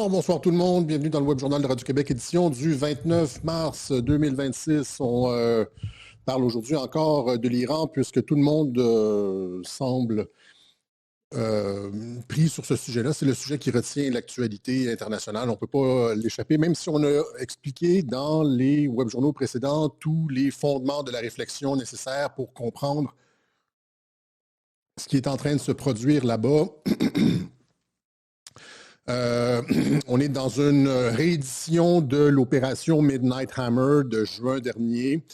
Alors, bonsoir tout le monde. Bienvenue dans le Web Journal de Radio-Québec, édition du 29 mars 2026. On parle aujourd'hui encore de l'Iran puisque tout le monde semble pris sur ce sujet-là. C'est le sujet qui retient l'actualité internationale. On ne peut pas l'échapper, même si on a expliqué dans les web journaux précédents tous les fondements de la réflexion nécessaires pour comprendre ce qui est en train de se produire là-bas. On est dans une réédition de l'opération Midnight Hammer de juin dernier.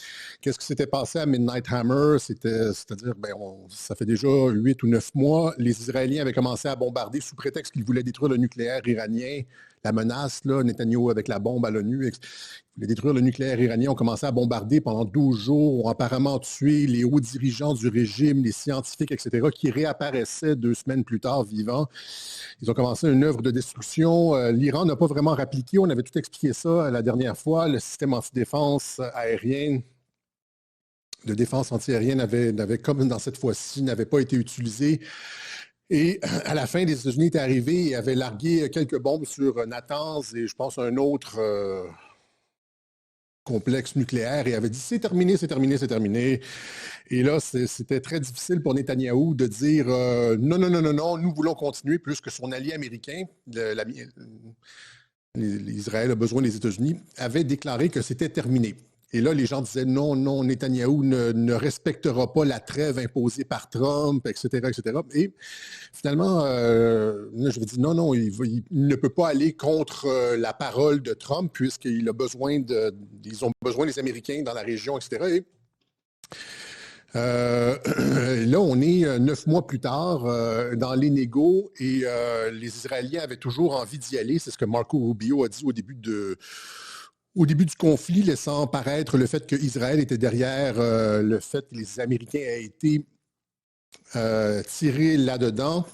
Qu'est-ce qui s'était passé à Midnight Hammer? C'est-à-dire, ça fait déjà 8 ou 9 mois, les Israéliens avaient commencé à bombarder sous prétexte qu'ils voulaient détruire le nucléaire iranien. La menace, là, Netanyahou avec la bombe à l'ONU, ils voulaient détruire le nucléaire iranien. On commençait à bombarder pendant 12 jours, ont apparemment tué les hauts dirigeants du régime, les scientifiques, etc., qui réapparaissaient 2 semaines plus tard vivants. Ils ont commencé une œuvre de destruction. L'Iran n'a pas vraiment rappliqué. On avait tout expliqué ça la dernière fois. Le système antidéfense aérienne, de défense antiaérienne n'avait, comme dans cette fois-ci, n'avait pas été utilisé. Et à la fin, les États-Unis étaient arrivés et avaient largué quelques bombes sur Natanz et je pense un autre complexe nucléaire et avaient dit c'est terminé, c'est terminé, c'est terminé. Et là, c'était très difficile pour Netanyahou de dire non, non, non, non, non, nous voulons continuer plus que son allié américain, l'Israël a besoin des États-Unis, avait déclaré que c'était terminé. Et là, les gens disaient non, non, Netanyahou ne respectera pas la trêve imposée par Trump, etc., etc. Et finalement, je me dis non, non, il ne peut pas aller contre la parole de Trump puisqu'il a besoin ils ont besoin des Américains dans la région, etc. Et là, on est 9 mois plus tard dans les négos et les Israéliens avaient toujours envie d'y aller. C'est ce que Marco Rubio a dit au début du conflit, laissant paraître le fait qu'Israël était derrière le fait que les Américains aient été tirés là-dedans.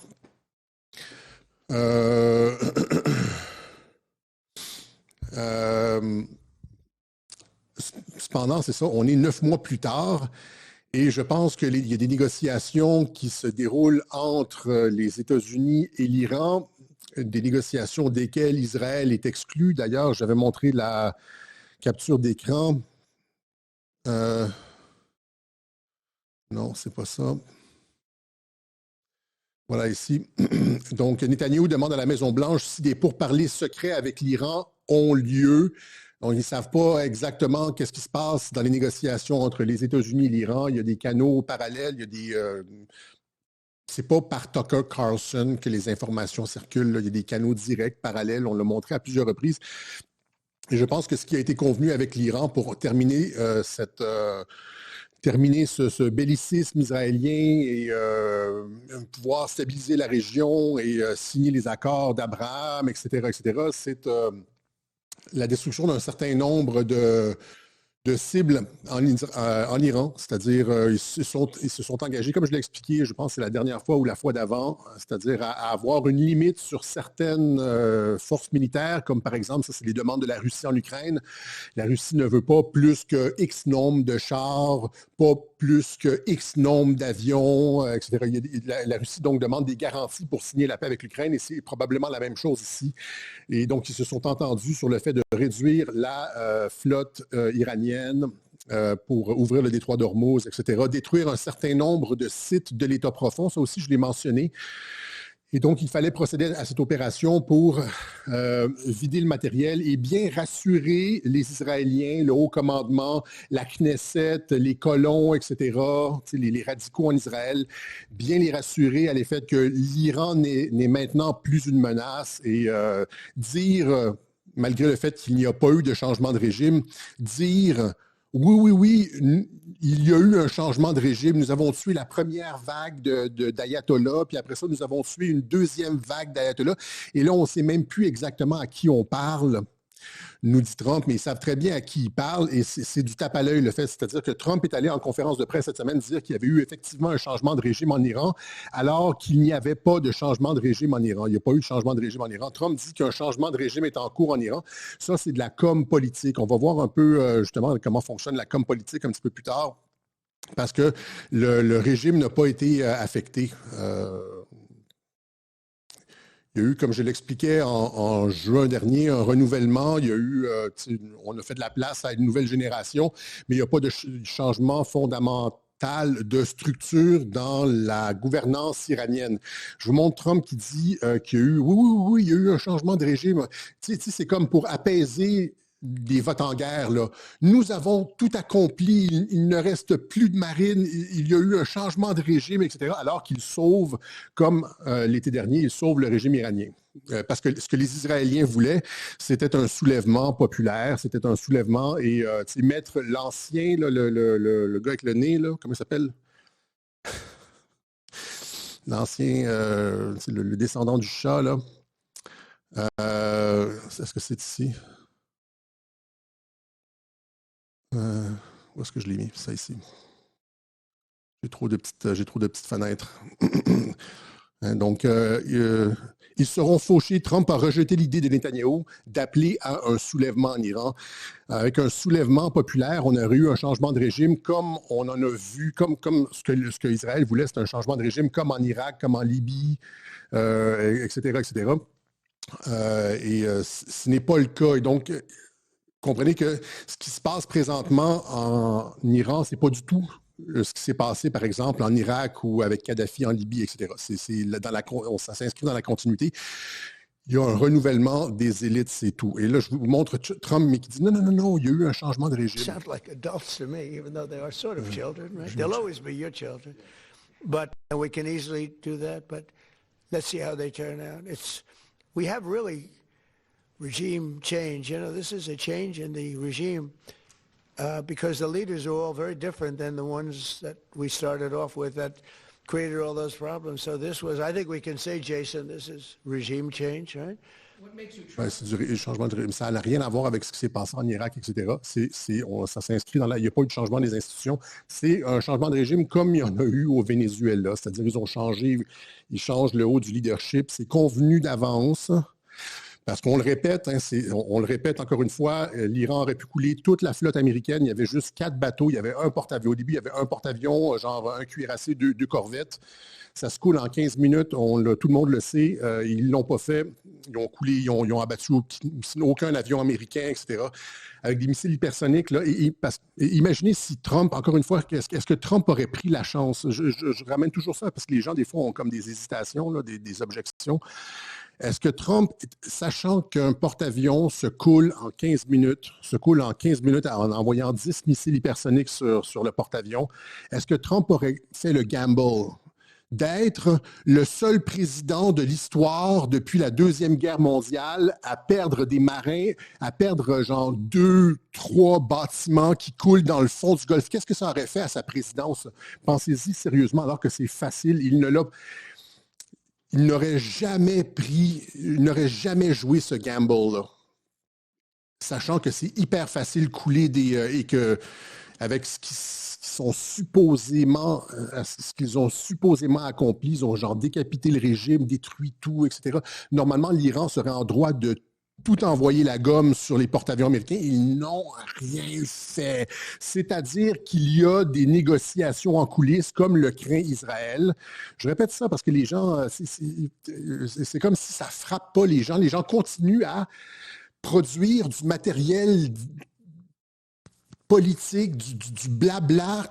Cependant, c'est ça, on est 9 mois plus tard et je pense qu'il y a des négociations qui se déroulent entre les États-Unis et l'Iran, des négociations desquelles Israël est exclu. D'ailleurs, j'avais montré la capture d'écran. Non, c'est pas ça. Voilà ici. Donc, Netanyahou demande à la Maison-Blanche si des pourparlers secrets avec l'Iran ont lieu. Donc, ils ne savent pas exactement qu'est-ce qui se passe dans les négociations entre les États-Unis et l'Iran. Il y a des canaux parallèles, il y a des... c'est pas par Tucker Carlson que les informations circulent. Là. Il y a des canaux directs, parallèles. On l'a montré à plusieurs reprises. Et je pense que ce qui a été convenu avec l'Iran pour terminer ce bellicisme israélien et pouvoir stabiliser la région et signer les accords d'Abraham, etc., c'est la destruction d'un certain nombre de cibles en Iran, c'est-à-dire ils se sont engagés, comme je l'ai expliqué, je pense que c'est la dernière fois ou la fois d'avant, c'est-à-dire à avoir une limite sur certaines forces militaires, comme par exemple, ça c'est les demandes de la Russie en Ukraine. La Russie ne veut pas plus que X nombre de chars, pas plus que X nombre d'avions, etc. La Russie donc demande des garanties pour signer la paix avec l'Ukraine et c'est probablement la même chose ici. Et donc, ils se sont entendus sur le fait de réduire la flotte iranienne pour ouvrir le détroit d'Ormuz, etc., détruire un certain nombre de sites de l'État profond. Ça aussi, je l'ai mentionné. Et donc, il fallait procéder à cette opération pour vider le matériel et bien rassurer les Israéliens, le haut commandement, la Knesset, les colons, etc., les radicaux en Israël, bien les rassurer à l'effet que l'Iran n'est maintenant plus une menace et dire, malgré le fait qu'il n'y a pas eu de changement de régime, dire oui, oui, oui, il y a eu un changement de régime. Nous avons tué la première vague d'ayatollahs, puis après ça, nous avons tué une deuxième vague d'ayatollahs. Et là, on ne sait même plus exactement à qui on parle, nous dit Trump, mais ils savent très bien à qui ils parlent et c'est du tape à l'œil le fait. C'est-à-dire que Trump est allé en conférence de presse cette semaine dire qu'il y avait eu effectivement un changement de régime en Iran, alors qu'il n'y avait pas de changement de régime en Iran. Il n'y a pas eu de changement de régime en Iran. Trump dit qu'un changement de régime est en cours en Iran. Ça, c'est de la com politique. On va voir un peu justement comment fonctionne la com politique un petit peu plus tard, parce que le régime n'a pas été affecté. Il y a eu, comme je l'expliquais en juin dernier, un renouvellement. Il y a eu, on a fait de la place à une nouvelle génération, mais il n'y a pas de changement fondamental de structure dans la gouvernance iranienne. Je vous montre Trump qui dit qu'il y a eu, oui, il y a eu un changement de régime. C'est comme pour apaiser des votes en guerre, là. Nous avons tout accompli, il ne reste plus de marine, il y a eu un changement de régime, etc., alors qu'il sauve, comme l'été dernier, il sauve le régime iranien. Parce que ce que les Israéliens voulaient, c'était un soulèvement populaire, c'était un soulèvement et mettre l'ancien, là, le gars avec le nez, là, comment il s'appelle? L'ancien, le descendant du chat, là. Est-ce que c'est ici? Où est-ce que je l'ai mis? Ça ici. J'ai trop de petites fenêtres. Donc, ils seront fauchés. Trump a rejeté l'idée de Netanyahou d'appeler à un soulèvement en Iran. Avec un soulèvement populaire, on aurait eu un changement de régime comme on en a vu, comme ce que Israël voulait, c'est un changement de régime comme en Irak, comme en Libye, etc., etc. Ce n'est pas le cas. Et donc, comprenez que ce qui se passe présentement en Iran, ce n'est pas du tout ce qui s'est passé, par exemple, en Irak ou avec Kadhafi en Libye, etc. Ça s'inscrit dans la continuité. Il y a un renouvellement des élites, c'est tout. Et là, je vous montre Trump, mais qui dit non, il y a eu un changement de régime. Sound like adults to me, even though they are sort of children, right? They'll always be your children. But we can easily do that, but let's see how they turn out. We have really regime change. You know, this is a change in the regime because the leaders are all very different than the ones that we started off with that created all those problems. So this was, I think we can say, Jason, this is regime change, right? C'est du changement de régime. Ça n'a rien à voir avec ce qui s'est passé en Irak, etc. Ça s'inscrit dans il n'y a pas eu de changement des institutions. C'est un changement de régime comme il y en a eu au Venezuela. C'est-à-dire qu'ils ont changé, ils changent le haut du leadership. C'est convenu d'avance. Parce qu'on le répète, on le répète encore une fois, l'Iran aurait pu couler toute la flotte américaine. Il y avait juste 4 bateaux. Il y avait un porte-avions. Au début, il y avait un porte-avions, genre un cuirassé, deux corvettes. Ça se coule en 15 minutes. Tout le monde le sait. Ils ne l'ont pas fait. Ils ont coulé, ils ont abattu aucun avion américain, etc. Avec des missiles hypersoniques. Là, imaginez si Trump, encore une fois, est-ce que Trump aurait pris la chance? Je ramène toujours ça parce que les gens, des fois, ont comme des hésitations, là, des objections. Est-ce que Trump, sachant qu'un porte-avions se coule en 15 minutes en envoyant 10 missiles hypersoniques sur le porte-avions, est-ce que Trump aurait fait le gamble d'être le seul président de l'histoire depuis la Deuxième Guerre mondiale à perdre des marins, à perdre genre 2, 3 bâtiments qui coulent dans le fond du Golfe? Qu'est-ce que ça aurait fait à sa présidence? Pensez-y sérieusement, alors que c'est facile. Il n'aurait jamais joué ce gamble-là. Sachant que c'est hyper facile de couler et que avec ce qu'ils ont supposément accompli, ils ont genre décapité le régime, détruit tout, etc. Normalement, l'Iran serait en droit de tout envoyer la gomme sur les porte-avions américains. Ils n'ont rien fait. C'est-à-dire qu'il y a des négociations en coulisses, comme le craint Israël. Je répète ça parce que les gens, c'est comme si ça ne frappe pas les gens. Les gens continuent à produire du matériel politique, du blabla,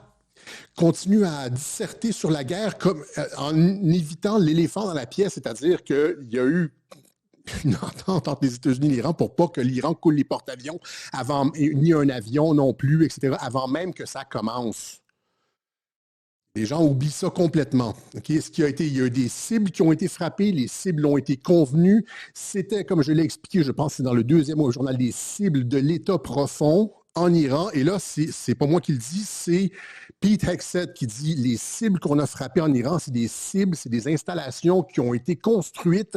continuent à disserter sur la guerre comme, en évitant l'éléphant dans la pièce, c'est-à-dire qu'il y a eu une entente entre les États-Unis et l'Iran pour pas que l'Iran coule les porte-avions ni un avion non plus, etc., avant même que ça commence. Les gens oublient ça complètement. Okay? Il y a eu des cibles qui ont été frappées, les cibles ont été convenues. C'était, comme je l'ai expliqué, je pense que c'est dans le deuxième au journal, des cibles de l'État profond en Iran. Et là, c'est pas moi qui le dis, c'est Pete Hegseth qui dit les cibles qu'on a frappées en Iran, c'est des cibles, c'est des installations qui ont été construites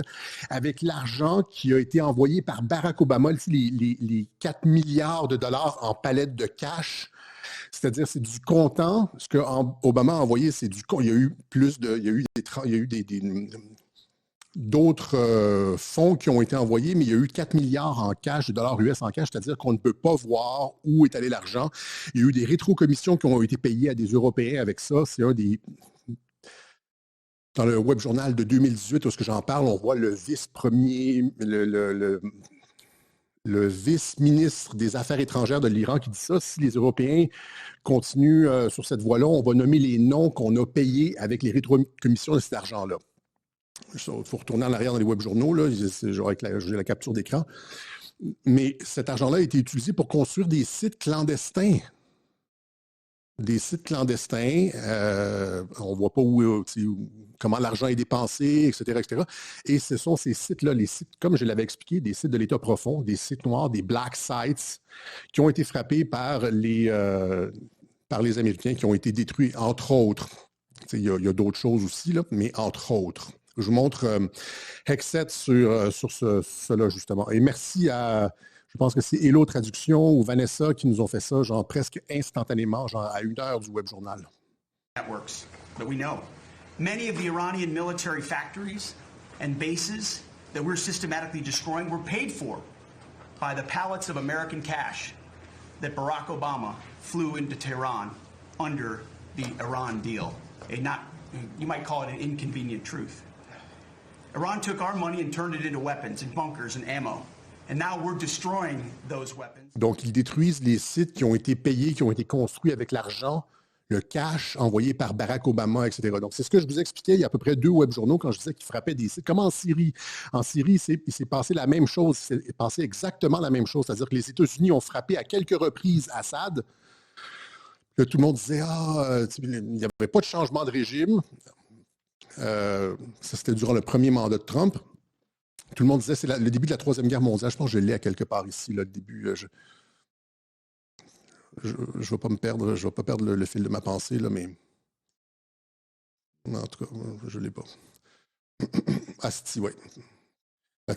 avec l'argent qui a été envoyé par Barack Obama, les 4 milliards de dollars en palette de cash. C'est-à-dire, c'est du comptant. Ce que Obama a envoyé, c'est du comptant. Il y a eu d'autres fonds qui ont été envoyés, mais il y a eu 4 milliards en cash, de dollars US en cash, c'est-à-dire qu'on ne peut pas voir où est allé l'argent. Il y a eu des rétrocommissions qui ont été payées à des Européens avec ça. C'est un des dans le web journal de 2018, où ce que j'en parle, on voit le vice-premier, le vice-ministre des Affaires étrangères de l'Iran qui dit ça. Si les Européens continuent sur cette voie-là, on va nommer les noms qu'on a payés avec les rétrocommissions de cet argent-là. Il faut retourner en arrière dans les web journaux, là, j'ai la capture d'écran. Mais cet argent-là a été utilisé pour construire des sites clandestins. Des sites clandestins, on ne voit pas comment l'argent est dépensé, etc., etc. Et ce sont ces sites-là, les sites, comme je l'avais expliqué, des sites de l'État profond, des sites noirs, des black sites, qui ont été frappés par les Américains, qui ont été détruits, entre autres. Il y a d'autres choses aussi, là, mais entre autres. Je vous montre Hexet sur cela, justement. Et merci à... Je pense que c'est Hello Traduction ou Vanessa qui nous ont fait ça, genre presque instantanément, genre à 1 heure du web journal. Networks that we know. Many of the Iranian military factories and bases that we're systematically destroying were paid for by the pallets of American cash that Barack Obama flew into Tehran under the Iran deal. You might call it an inconvenient truth. Iran took our money and turned it into weapons and bunkers and ammo. And now we're destroying those weapons. Donc, ils détruisent les sites qui ont été payés, qui ont été construits avec l'argent, le cash envoyé par Barack Obama, etc. Donc, c'est ce que je vous expliquais il y a à peu près 2 web journaux quand je disais qu'ils frappaient des sites. Comme en Syrie. En Syrie, il s'est passé la même chose. Il s'est passé exactement la même chose. C'est-à-dire que les États-Unis ont frappé à quelques reprises Assad. Là, tout le monde disait il n'y avait pas de changement de régime. Ça, c'était durant le premier mandat de Trump. Tout le monde disait c'est le début de la Troisième Guerre mondiale. Je pense que je l'ai à quelque part ici, là, le début. Je ne vais pas me perdre, je vais pas perdre le fil de ma pensée, là, mais en tout cas, je ne l'ai pas. Asti, oui. Ça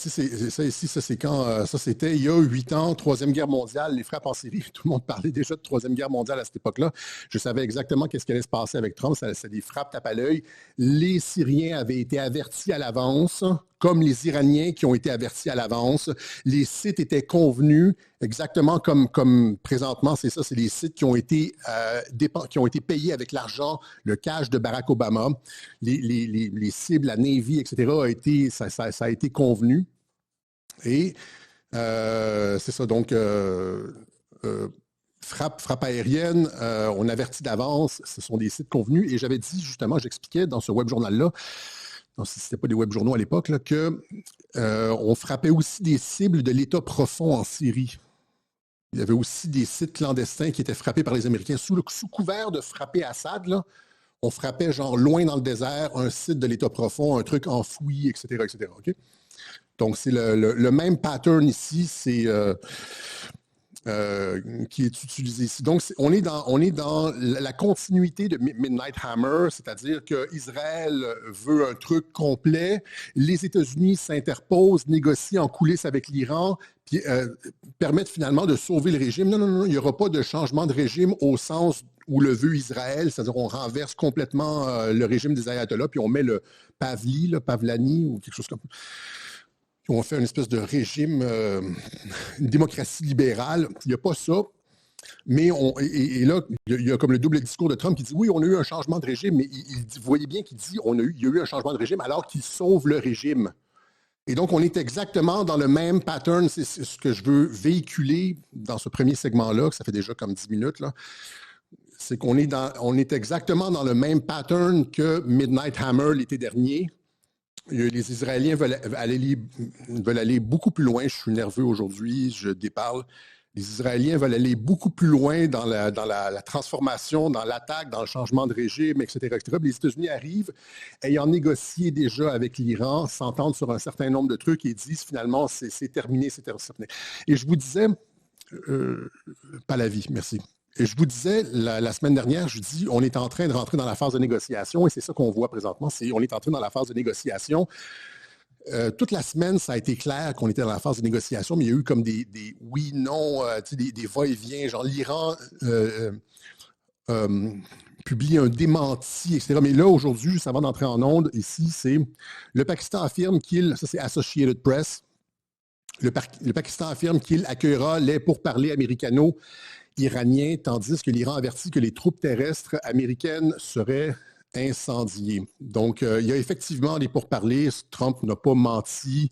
ici, ça c'est quand ça c'était il y a 8 ans, Troisième Guerre mondiale, les frappes en Syrie. Tout le monde parlait déjà de Troisième Guerre mondiale à cette époque-là. Je savais exactement qu'est-ce qui allait se passer avec Trump. C'est des frappes tape à l'œil. Les Syriens avaient été avertis à l'avance, comme les Iraniens qui ont été avertis à l'avance. Les sites étaient convenus, exactement comme présentement, c'est ça, c'est les sites qui ont été payés avec l'argent, le cash de Barack Obama. Les cibles, la Navy, etc., ça a été convenu. Et c'est ça, donc frappe aérienne, on avertit d'avance, ce sont des sites convenus. Et j'avais dit, justement, j'expliquais dans ce web journal-là, ce n'était pas des web journaux à l'époque, qu'on frappait aussi des cibles de l'État profond en Syrie. Il y avait aussi des sites clandestins qui étaient frappés par les Américains. Sous couvert de frapper Assad, là, on frappait genre loin dans le désert un site de l'État profond, un truc enfoui, etc., etc. Okay? Donc, c'est le même pattern ici, c'est qui est utilisé ici. Donc, on est dans la continuité de Midnight Hammer, c'est-à-dire qu'Israël veut un truc complet, les États-Unis s'interposent, négocient en coulisses avec l'Iran, puis permettent finalement de sauver le régime. Non, il n'y aura pas de changement de régime au sens où le veut Israël, c'est-à-dire on renverse complètement le régime des ayatollahs, puis on met le Pavlani ou quelque chose comme ça. On fait une espèce de régime, une démocratie libérale. Il n'y a pas ça. Mais et là, il y a comme le double discours de Trump qui dit oui, on a eu un changement de régime, mais vous voyez bien qu'il dit il y a eu un changement de régime alors qu'il sauve le régime. Et donc, on est exactement dans le même pattern. C'est ce que je veux véhiculer dans ce premier segment-là, que ça fait déjà comme 10 minutes, là. C'est qu'on est exactement dans le même pattern que Midnight Hammer l'été dernier. Les Israéliens veulent aller beaucoup plus loin. Je suis nerveux aujourd'hui, je déparle. Les Israéliens veulent aller beaucoup plus loin dans la transformation, dans l'attaque, dans le changement de régime, etc., etc. Les États-Unis arrivent, ayant négocié déjà avec l'Iran, s'entendent sur un certain nombre de trucs et disent finalement c'est terminé, c'est terminé. Et je vous disais, pas la vie, merci. Et je vous disais la semaine dernière, je dis, on est en train de rentrer dans la phase de négociation et c'est ça qu'on voit présentement, on est entré dans la phase de négociation. Toute la semaine, ça a été clair qu'on était dans la phase de négociation, mais il y a eu comme des oui, non, des va-et-vient. Genre l'Iran publie un démenti, etc. Mais là, aujourd'hui, juste avant d'entrer en onde, ici, c'est le Pakistan affirme ça c'est Associated Press, le Pakistan affirme qu'il accueillera les pourparlers américano-iraniens, tandis que l'Iran avertit que les troupes terrestres américaines seraient incendié. Donc, il y a effectivement des pourparlers. Trump n'a pas menti.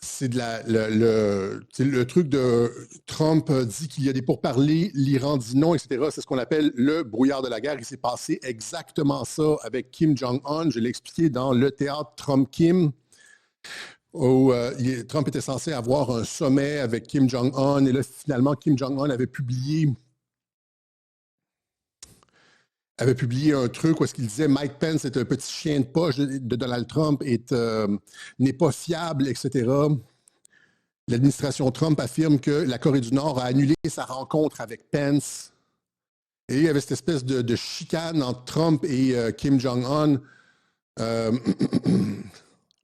C'est le truc de Trump dit qu'il y a des pourparlers, l'Iran dit non, etc. C'est ce qu'on appelle le brouillard de la guerre. Il s'est passé exactement ça avec Kim Jong-un. Je l'ai expliqué dans le théâtre Trump-Kim, où Trump était censé avoir un sommet avec Kim Jong-un. Et là, finalement, Kim Jong-un avait publié un truc où est-ce qu'il disait Mike Pence est un petit chien de poche de Donald Trump, n'est pas fiable, etc. L'administration Trump affirme que la Corée du Nord a annulé sa rencontre avec Pence. Et il y avait cette espèce de chicane entre Trump et Kim Jong-un.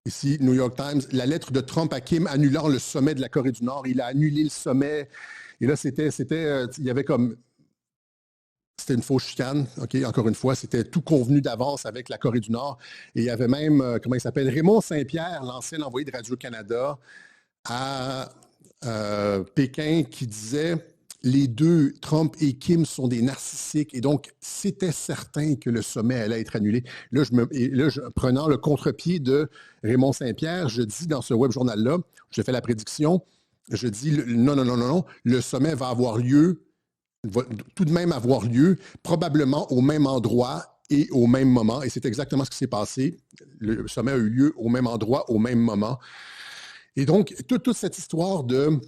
Ici, New York Times, la lettre de Trump à Kim annulant le sommet de la Corée du Nord. Il a annulé le sommet. Et là, il y avait comme... C'était une fausse chicane, OK? Encore une fois, c'était tout convenu d'avance avec la Corée du Nord. Et il y avait même, comment il s'appelle, Raymond Saint-Pierre, l'ancien envoyé de Radio-Canada, à Pékin, qui disait les deux, Trump et Kim, sont des narcissiques. Et donc, c'était certain que le sommet allait être annulé. Là, prenant le contre-pied de Raymond Saint-Pierre, je dis dans ce web journal-là, je fais la prédiction, je dis non, le sommet va avoir lieu, va tout de même avoir lieu, probablement au même endroit et au même moment. Et c'est exactement ce qui s'est passé. Le sommet a eu lieu au même endroit, au même moment. Et donc, toute cette histoire de...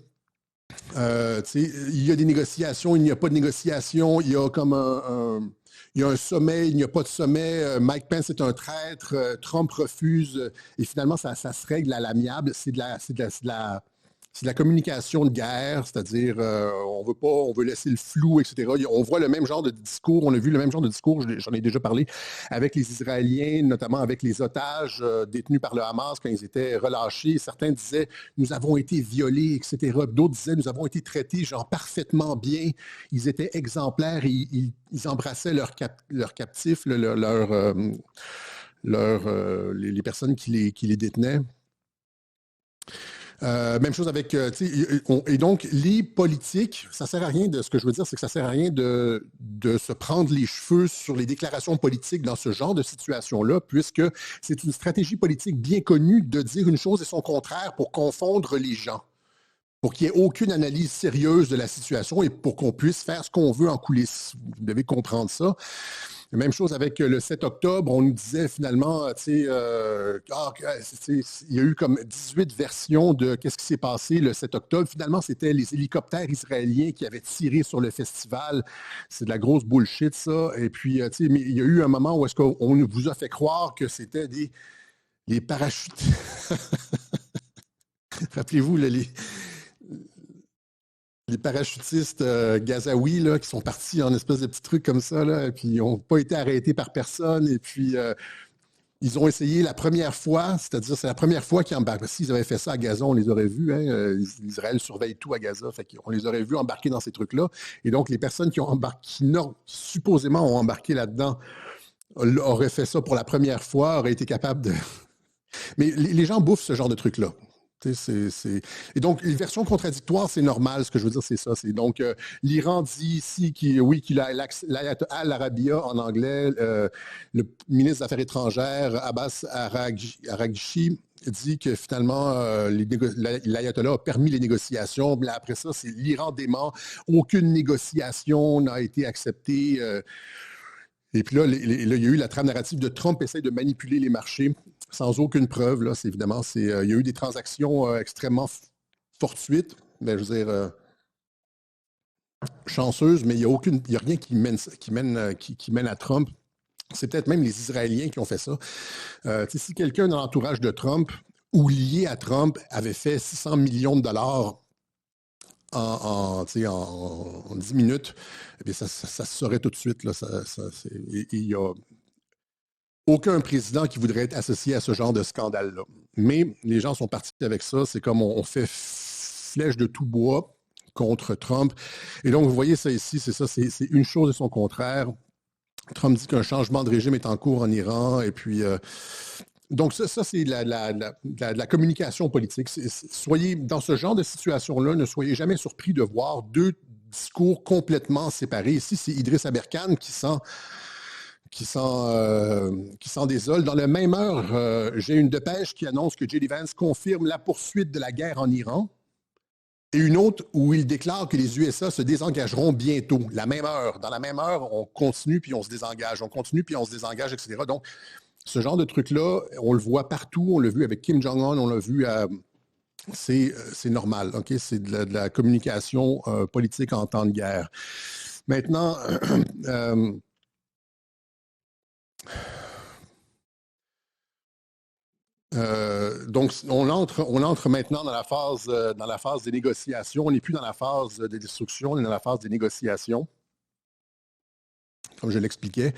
il y a des négociations, il n'y a pas de négociations, il y a comme il y a un sommet, il n'y a pas de sommet, Mike Pence est un traître, Trump refuse, et finalement, ça se règle à l'amiable. C'est de la communication de guerre, c'est-à-dire on veut laisser le flou, etc. On voit le même genre de discours, on a vu le même genre de discours, j'en ai déjà parlé, avec les Israéliens, notamment avec les otages détenus par le Hamas quand ils étaient relâchés. Certains disaient « nous avons été violés », etc. D'autres disaient « nous avons été traités genre parfaitement bien ». Ils étaient exemplaires, et ils embrassaient leurs captifs, les personnes qui les détenaient. Même chose avec... et donc, les politiques, ça ne sert à rien ce que je veux dire, c'est que ça ne sert à rien de se prendre les cheveux sur les déclarations politiques dans ce genre de situation-là, puisque c'est une stratégie politique bien connue de dire une chose et son contraire pour confondre les gens, pour qu'il n'y ait aucune analyse sérieuse de la situation et pour qu'on puisse faire ce qu'on veut en coulisses. Vous devez comprendre ça. Même chose avec le 7 octobre, on nous disait finalement, il y a eu comme 18 versions de qu'est-ce qui s'est passé le 7 octobre. Finalement, c'était les hélicoptères israéliens qui avaient tiré sur le festival. C'est de la grosse bullshit, ça. Et puis, mais il y a eu un moment où est-ce qu'on vous a fait croire que c'était les parachutes. Rappelez-vous, les parachutistes gazaouis là, qui sont partis en espèce de petits trucs comme ça, là, et puis ils n'ont pas été arrêtés par personne, et puis ils ont essayé la première fois, c'est-à-dire c'est la première fois qu'ils embarquent. S'ils avaient fait ça à Gaza, on les aurait vus, hein, Israël surveille tout à Gaza, fait qu'on les aurait vus embarquer dans ces trucs-là, et donc les personnes qui supposément ont embarqué là-dedans auraient fait ça pour la première fois, auraient été capables de... Mais les gens bouffent ce genre de trucs-là. Et donc, les versions contradictoires, c'est normal. Ce que je veux dire, c'est ça. C'est donc, l'Iran dit ici qu'il a al-Arabia en anglais. Le ministre des Affaires étrangères, Abbas Araghchi, dit que finalement, l'ayatollah a permis les négociations. Mais après ça, c'est l'Iran dément. Aucune négociation n'a été acceptée. Et puis là, il y a eu la trame narrative de Trump essaie de manipuler les marchés sans aucune preuve. Là, évidemment, il y a eu des transactions extrêmement fortuites, mais je veux dire chanceuses, mais il n'y a rien qui mène à Trump. C'est peut-être même les Israéliens qui ont fait ça. Si quelqu'un dans l'entourage de Trump ou lié à Trump avait fait 600 millions de dollars en 10 minutes, eh bien, ça se saurait tout de suite. Là, il y a aucun président qui voudrait être associé à ce genre de scandale-là. Mais les gens sont partis avec ça. C'est comme on fait flèche de tout bois contre Trump. Et donc, vous voyez ça ici, c'est ça, c'est une chose et son contraire. Trump dit qu'un changement de régime est en cours en Iran. Et puis... donc, ça c'est la communication politique. Soyez dans ce genre de situation-là, ne soyez jamais surpris de voir deux discours complètement séparés. Ici, c'est Idriss Aberkan s'en désole. Dans la même heure, j'ai une dépêche qui annonce que J.D. Vance confirme la poursuite de la guerre en Iran et une autre où il déclare que les USA se désengageront bientôt. La même heure. Dans la même heure, on continue puis on se désengage. On continue puis on se désengage, etc. Donc, ce genre de truc-là, on le voit partout. On l'a vu avec Kim Jong-un, on l'a vu à... C'est normal, OK? C'est de la communication politique en temps de guerre. Maintenant, donc, on entre maintenant dans la phase des négociations. On n'est plus dans la phase des destructions, on est dans la phase des négociations, comme je l'expliquais.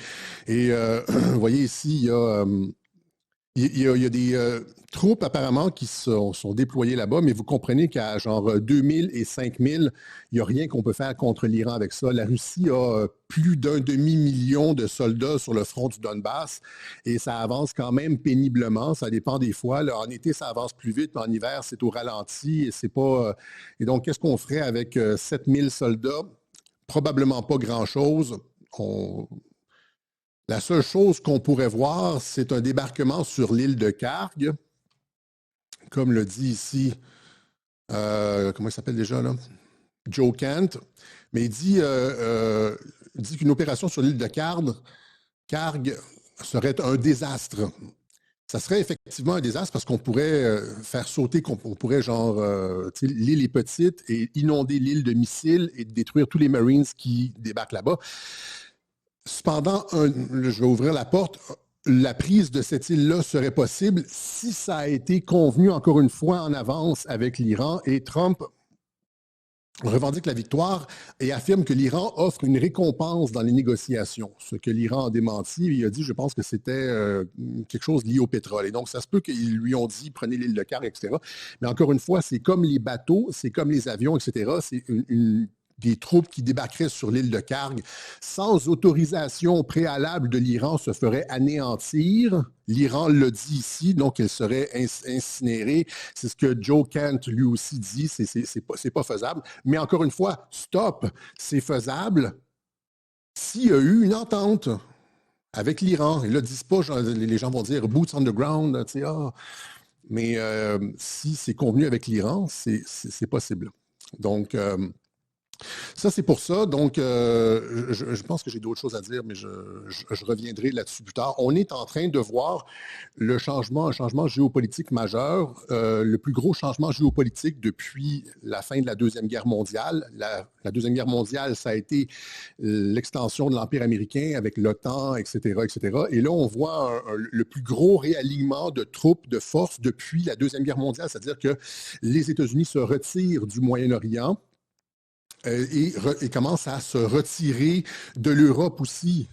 Et vous voyez ici, il y a des troupes apparemment qui sont déployées là-bas, mais vous comprenez qu'à genre 2000 et 5000, il n'y a rien qu'on peut faire contre l'Iran avec ça. La Russie a plus d'un demi-million de soldats sur le front du Donbass et ça avance quand même péniblement. Ça dépend des fois. Là, en été, ça avance plus vite, puis en hiver, c'est au ralenti et c'est pas. Et donc, qu'est-ce qu'on ferait avec 7000 soldats? Probablement pas grand-chose. La seule chose qu'on pourrait voir, c'est un débarquement sur l'île de Karg, comme le dit ici, comment il s'appelle déjà là? Joe Kent, mais il dit qu'une opération sur l'île de Karg serait un désastre. Ça serait effectivement un désastre parce qu'on pourrait faire sauter, on pourrait genre, l'île est petite et inonder l'île de missiles et détruire tous les Marines qui débarquent là-bas. Cependant, je vais ouvrir la porte, la prise de cette île-là serait possible si ça a été convenu encore une fois en avance avec l'Iran et Trump revendique la victoire et affirme que l'Iran offre une récompense dans les négociations, ce que l'Iran a démenti. Il a dit, je pense que c'était quelque chose lié au pétrole. Et donc, ça se peut qu'ils lui ont dit, prenez l'île de Karg, etc. Mais encore une fois, c'est comme les bateaux, c'est comme les avions, etc. C'est des troupes qui débarqueraient sur l'île de Karg sans autorisation préalable de l'Iran se feraient anéantir. L'Iran le dit ici, donc elle serait incinérée. C'est ce que Joe Kent lui aussi dit, c'est pas faisable. Mais encore une fois, stop, c'est faisable s'il y a eu une entente avec l'Iran. Ils ne le disent pas, les gens vont dire boots on the ground, tu sais, mais si c'est convenu avec l'Iran, c'est possible. Donc, ça, c'est pour ça. Donc, je pense que j'ai d'autres choses à dire, mais je reviendrai là-dessus plus tard. On est en train de voir un changement géopolitique majeur, le plus gros changement géopolitique depuis la fin de la Deuxième Guerre mondiale. La Deuxième Guerre mondiale, ça a été l'extension de l'Empire américain avec l'OTAN, etc., etc. Et là, on voit le plus gros réalignement de troupes, de forces depuis la Deuxième Guerre mondiale, c'est-à-dire que les États-Unis se retirent du Moyen-Orient, et commence à se retirer de l'Europe aussi.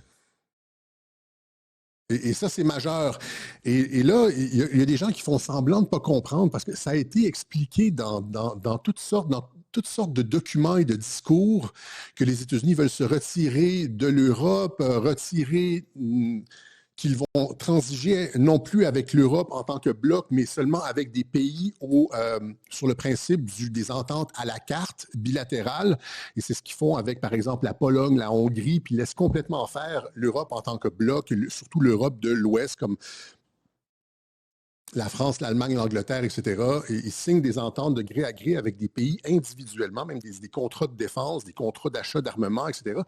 Et ça, c'est majeur. Et là, il y a des gens qui font semblant de ne pas comprendre parce que ça a été expliqué dans toutes sortes de documents et de discours que les États-Unis veulent se retirer de l'Europe, qu'ils vont transiger non plus avec l'Europe en tant que bloc, mais seulement avec des pays sur le principe des ententes à la carte bilatérales. Et c'est ce qu'ils font avec, par exemple, la Pologne, la Hongrie, puis ils laissent complètement faire l'Europe en tant que bloc, surtout l'Europe de l'Ouest, comme la France, l'Allemagne, l'Angleterre, etc. Et ils signent des ententes de gré à gré avec des pays individuellement, même des contrats de défense, des contrats d'achat d'armement, etc.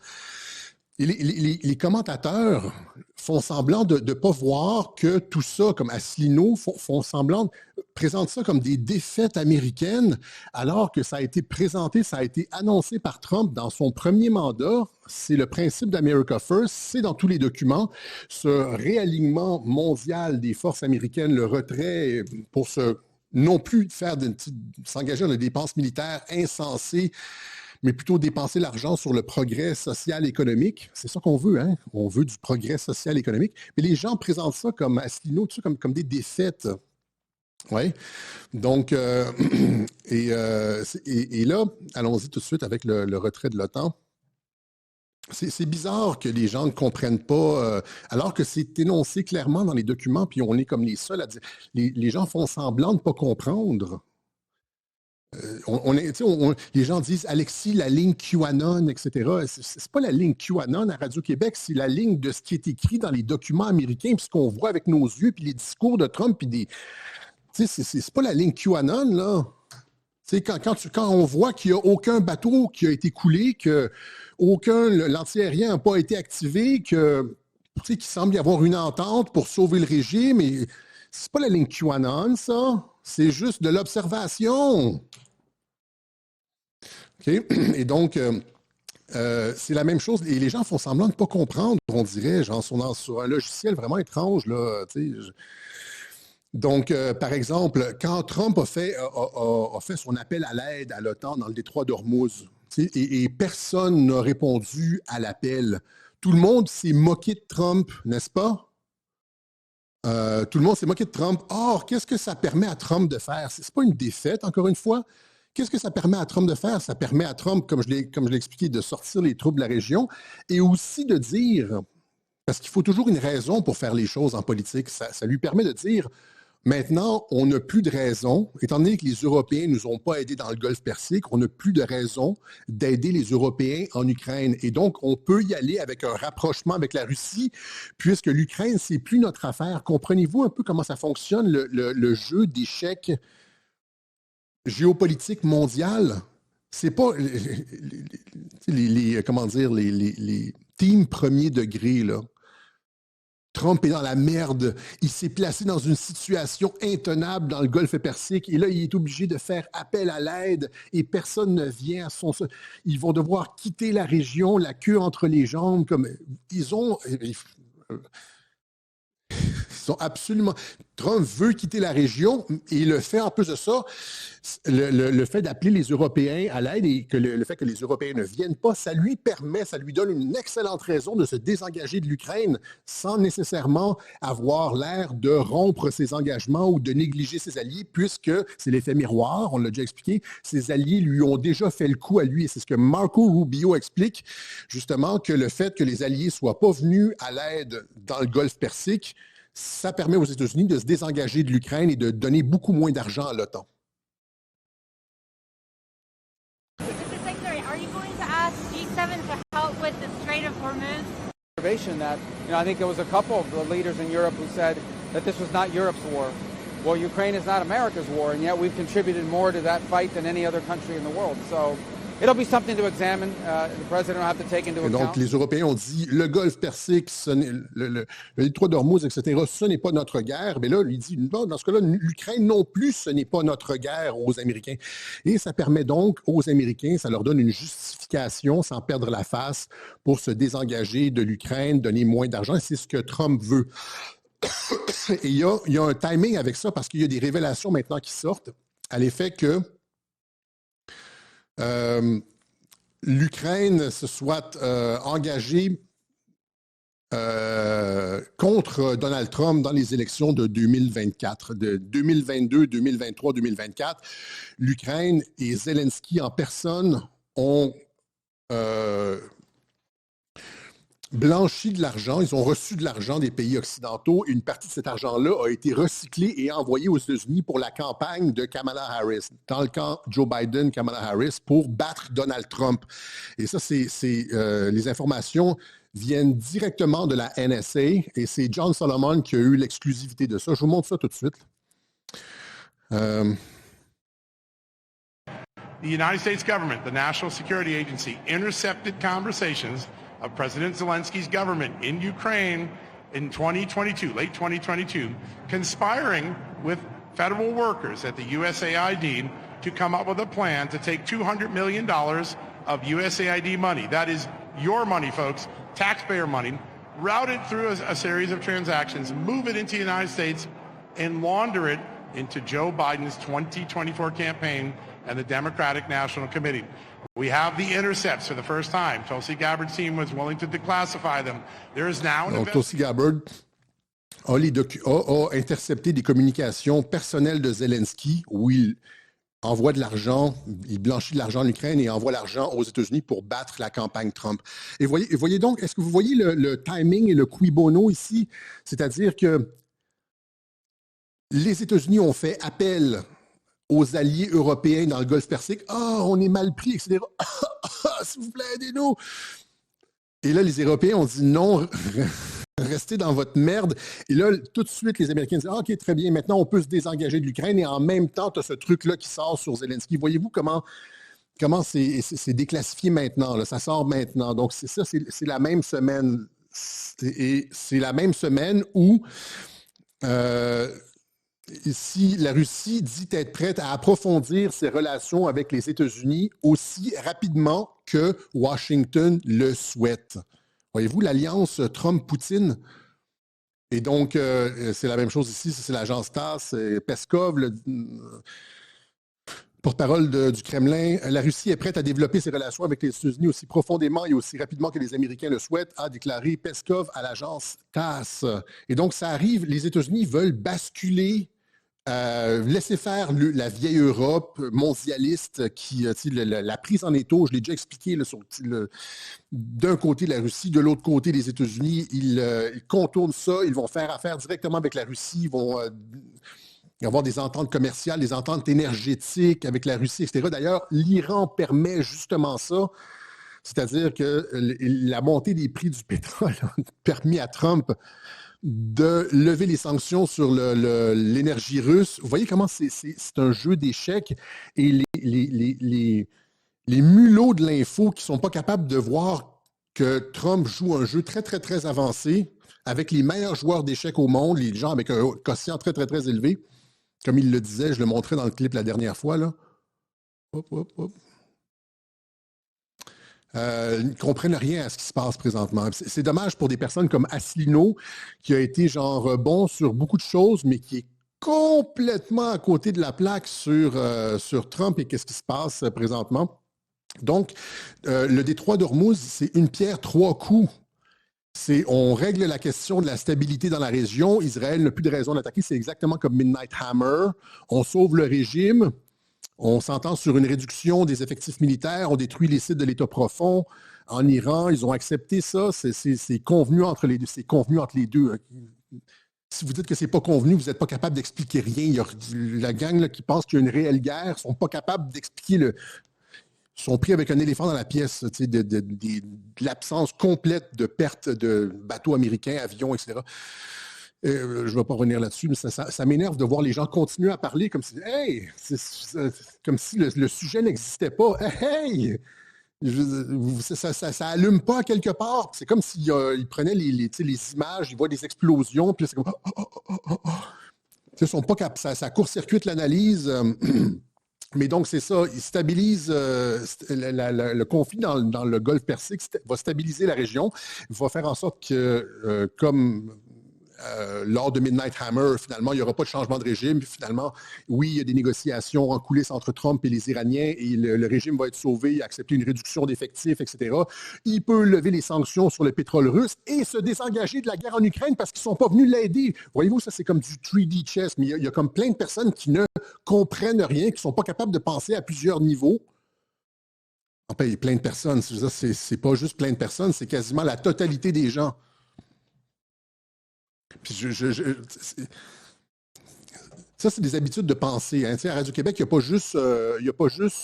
Et les commentateurs font semblant de ne pas voir que tout ça, comme Asselineau, font semblant, présentent ça comme des défaites américaines, alors que ça a été présenté, ça a été annoncé par Trump dans son premier mandat. C'est le principe d'America First, c'est dans tous les documents. Ce réalignement mondial des forces américaines, le retrait pour non plus s'engager dans des dépenses militaires insensées, mais plutôt dépenser l'argent sur le progrès social économique. C'est ça qu'on veut, hein? On veut du progrès social économique. Mais les gens présentent ça comme Asselineau, tout ça comme des défaites. Oui. Donc, et là, allons-y tout de suite avec le retrait de l'OTAN. C'est bizarre que les gens ne comprennent pas, alors que c'est énoncé clairement dans les documents, puis on est comme les seuls à dire. Les gens font semblant de ne pas comprendre. Les gens disent Alexis, la ligne QAnon, etc. C'est pas la ligne QAnon à Radio-Québec, c'est la ligne de ce qui est écrit dans les documents américains, puis ce qu'on voit avec nos yeux, puis les discours de Trump, puis des. C'est pas la ligne QAnon, là. Quand on voit qu'il n'y a aucun bateau qui a été coulé, que l'antiaérien n'a pas été activé, qu'il semble y avoir une entente pour sauver le régime, et c'est pas la ligne QAnon, ça. C'est juste de l'observation. Okay? Et donc, c'est la même chose. Et les gens font semblant de ne pas comprendre, on dirait, genre, sont sur un logiciel vraiment étrange, là. Donc, par exemple, quand Trump a fait son appel à l'aide à l'OTAN dans le détroit d'Ormuz, et personne n'a répondu à l'appel, tout le monde s'est moqué de Trump, n'est-ce pas? Tout le monde s'est moqué de Trump. Or, qu'est-ce que ça permet à Trump de faire? Ce n'est pas une défaite, encore une fois. Qu'est-ce que ça permet à Trump de faire? Ça permet à Trump, comme je l'ai expliqué, de sortir les troupes de la région et aussi de dire, parce qu'il faut toujours une raison pour faire les choses en politique, ça lui permet de dire, maintenant, on n'a plus de raison, étant donné que les Européens ne nous ont pas aidés dans le Golfe Persique, on n'a plus de raison d'aider les Européens en Ukraine. Et donc, on peut y aller avec un rapprochement avec la Russie, puisque l'Ukraine, c'est plus notre affaire. Comprenez-vous un peu comment ça fonctionne, le jeu d'échecs géopolitique mondial? C'est pas les teams premier degré, là. Trump est dans la merde. Il s'est placé dans une situation intenable dans le Golfe Persique et là, il est obligé de faire appel à l'aide et personne ne vient à son... Ils vont devoir quitter la région, la queue entre les jambes. Comme ils sont absolument... Trump veut quitter la région et il le fait en plus de ça. Le fait d'appeler les Européens à l'aide et que le fait que les Européens ne viennent pas, ça lui donne une excellente raison de se désengager de l'Ukraine sans nécessairement avoir l'air de rompre ses engagements ou de négliger ses alliés, puisque c'est l'effet miroir, on l'a déjà expliqué, ses alliés lui ont déjà fait le coup à lui. Et c'est ce que Marco Rubio explique, justement, que le fait que les alliés ne soient pas venus à l'aide dans le Golfe Persique, ça permet aux États-Unis de se désengager de l'Ukraine et de donner beaucoup moins d'argent à l'OTAN. Are you going to ask G7 to help with the Strait of Hormuz? That, I think there was a couple of the leaders in Europe who said that this was not Europe's war. Well, Ukraine is not America's war, and yet we've contributed more to that fight than any other country in the world. So it'll be something to examine. The president will have to take into account. Donc, les Européens ont dit le Golfe Persique, le détroit d'Ormuz, etc., ce n'est pas notre guerre. Mais là, lui dit, non, dans ce cas-là, l'Ukraine non plus, ce n'est pas notre guerre aux Américains. Et ça permet donc aux Américains, ça leur donne une justification sans perdre la face pour se désengager de l'Ukraine, donner moins d'argent. C'est ce que Trump veut. Et il y a un timing avec ça parce qu'il y a des révélations maintenant qui sortent à l'effet que l'Ukraine se soit engagée contre Donald Trump dans les élections de 2024, de 2022, 2023, 2024. L'Ukraine et Zelensky en personne ont blanchi de l'argent, ils ont reçu de l'argent des pays occidentaux et une partie de cet argent-là a été recyclé et envoyé aux États-Unis pour la campagne de Kamala Harris, dans le camp Joe Biden, Kamala Harris, pour battre Donald Trump. Et ça, les informations viennent directement de la NSA et c'est John Solomon qui a eu l'exclusivité de ça. Je vous montre ça tout de suite. The United States government, the National Security Agency, intercepted conversations of President Zelensky's government in Ukraine in 2022, late 2022, conspiring with federal workers at the USAID to come up with a plan to take $200 million of USAID money. That is your money, folks, taxpayer money, route it through a series of transactions, move it into the United States, and launder it into Joe Biden's 2024 campaign and the Democratic National Committee. We have the intercepts for the first time. Tulsi Gabbard's team was willing to declassify them. There is now an Donc, Tulsi Gabbard a intercepté des communications personnelles de Zelensky où il envoie de l'argent, il blanchit de l'argent en Ukraine et envoie l'argent aux États-Unis pour battre la campagne Trump. Et voyez donc, est-ce que vous voyez le timing et le cui bono ici? C'est-à-dire que les États-Unis ont fait appel aux alliés européens dans le Golfe Persique. « Ah, on est mal pris, etc. S'il vous plaît, aidez-nous! » Et là, les Européens ont dit non, restez dans votre merde. Et là, tout de suite, les Américains disent « OK, très bien, maintenant, on peut se désengager de l'Ukraine. » Et en même temps, tu as ce truc-là qui sort sur Zelensky. Voyez-vous comment c'est déclassifié maintenant, là, ça sort maintenant. Donc, c'est ça, c'est la même semaine. Et c'est la même semaine où si la Russie dit être prête à approfondir ses relations avec les États-Unis aussi rapidement que Washington le souhaite. Voyez-vous, l'alliance Trump-Poutine. Et donc, c'est la même chose ici, c'est l'agence TASS, Peskov, le porte-parole du Kremlin. La Russie est prête à développer ses relations avec les États-Unis aussi profondément et aussi rapidement que les Américains le souhaitent, a déclaré Peskov à l'agence TASS. Et donc, ça arrive, les États-Unis veulent basculer, laisser faire la vieille Europe mondialiste qui, la prise en étau, je l'ai déjà expliqué, d'un côté la Russie, de l'autre côté les États-Unis, ils contournent ça, ils vont faire affaire directement avec la Russie, ils vont avoir des ententes commerciales, des ententes énergétiques avec la Russie, etc. D'ailleurs, l'Iran permet justement ça, c'est-à-dire que la montée des prix du pétrole a permis à Trump de lever les sanctions sur l'énergie russe. Vous voyez comment c'est un jeu d'échecs et les mulots de l'info qui ne sont pas capables de voir que Trump joue un jeu très, très, très avancé avec les meilleurs joueurs d'échecs au monde, les gens avec un quotient très, très, très élevé. Comme il le disait, je le montrais dans le clip la dernière fois, là. Hop, hop, hop. Ils ne comprennent rien à ce qui se passe présentement. C'est dommage pour des personnes comme Asselineau, qui a été genre bon sur beaucoup de choses, mais qui est complètement à côté de la plaque sur Trump et qu'est-ce qui se passe présentement. Donc, le détroit d'Ormuz, c'est une pierre, trois coups. On règle la question de la stabilité dans la région. Israël n'a plus de raison d'attaquer. C'est exactement comme Midnight Hammer. On sauve le régime. On s'entend sur une réduction des effectifs militaires. On détruit les sites de l'État profond. En Iran, ils ont accepté ça. C'est convenu entre les deux. C'est convenu entre les deux. Si vous dites que c'est pas convenu, vous n'êtes pas capable d'expliquer rien. Il y a la gang là, qui pense qu'il y a une réelle guerre, sont pas capables d'expliquer Ils sont pris avec un éléphant dans la pièce, de l'absence complète de perte de bateaux américains, avions, etc. Je ne vais pas revenir là-dessus, mais ça m'énerve de voir les gens continuer à parler comme si, hey, comme si le sujet n'existait pas. Hey! Ça allume pas quelque part. C'est comme s'ils prenaient les images, ils voient des explosions, puis c'est comme... Ils sont pas capables. Ça court-circuite l'analyse. Mais donc, c'est ça. Ils stabilisent le conflit dans le Golfe Persique, va stabiliser la région, va faire en sorte que, comme lors de Midnight Hammer, finalement, il n'y aura pas de changement de régime. Finalement, oui, il y a des négociations en coulisses entre Trump et les Iraniens et le régime va être sauvé, accepter une réduction d'effectifs, etc. Il peut lever les sanctions sur le pétrole russe et se désengager de la guerre en Ukraine parce qu'ils ne sont pas venus l'aider. Voyez-vous, ça, c'est comme du 3D chess, mais il y a comme plein de personnes qui ne comprennent rien, qui ne sont pas capables de penser à plusieurs niveaux. Enfin, il y a plein de personnes. C'est pas juste plein de personnes, c'est quasiment la totalité des gens. Puis ça, c'est des habitudes de pensée. Hein. À Radio-Québec, il n'y a pas juste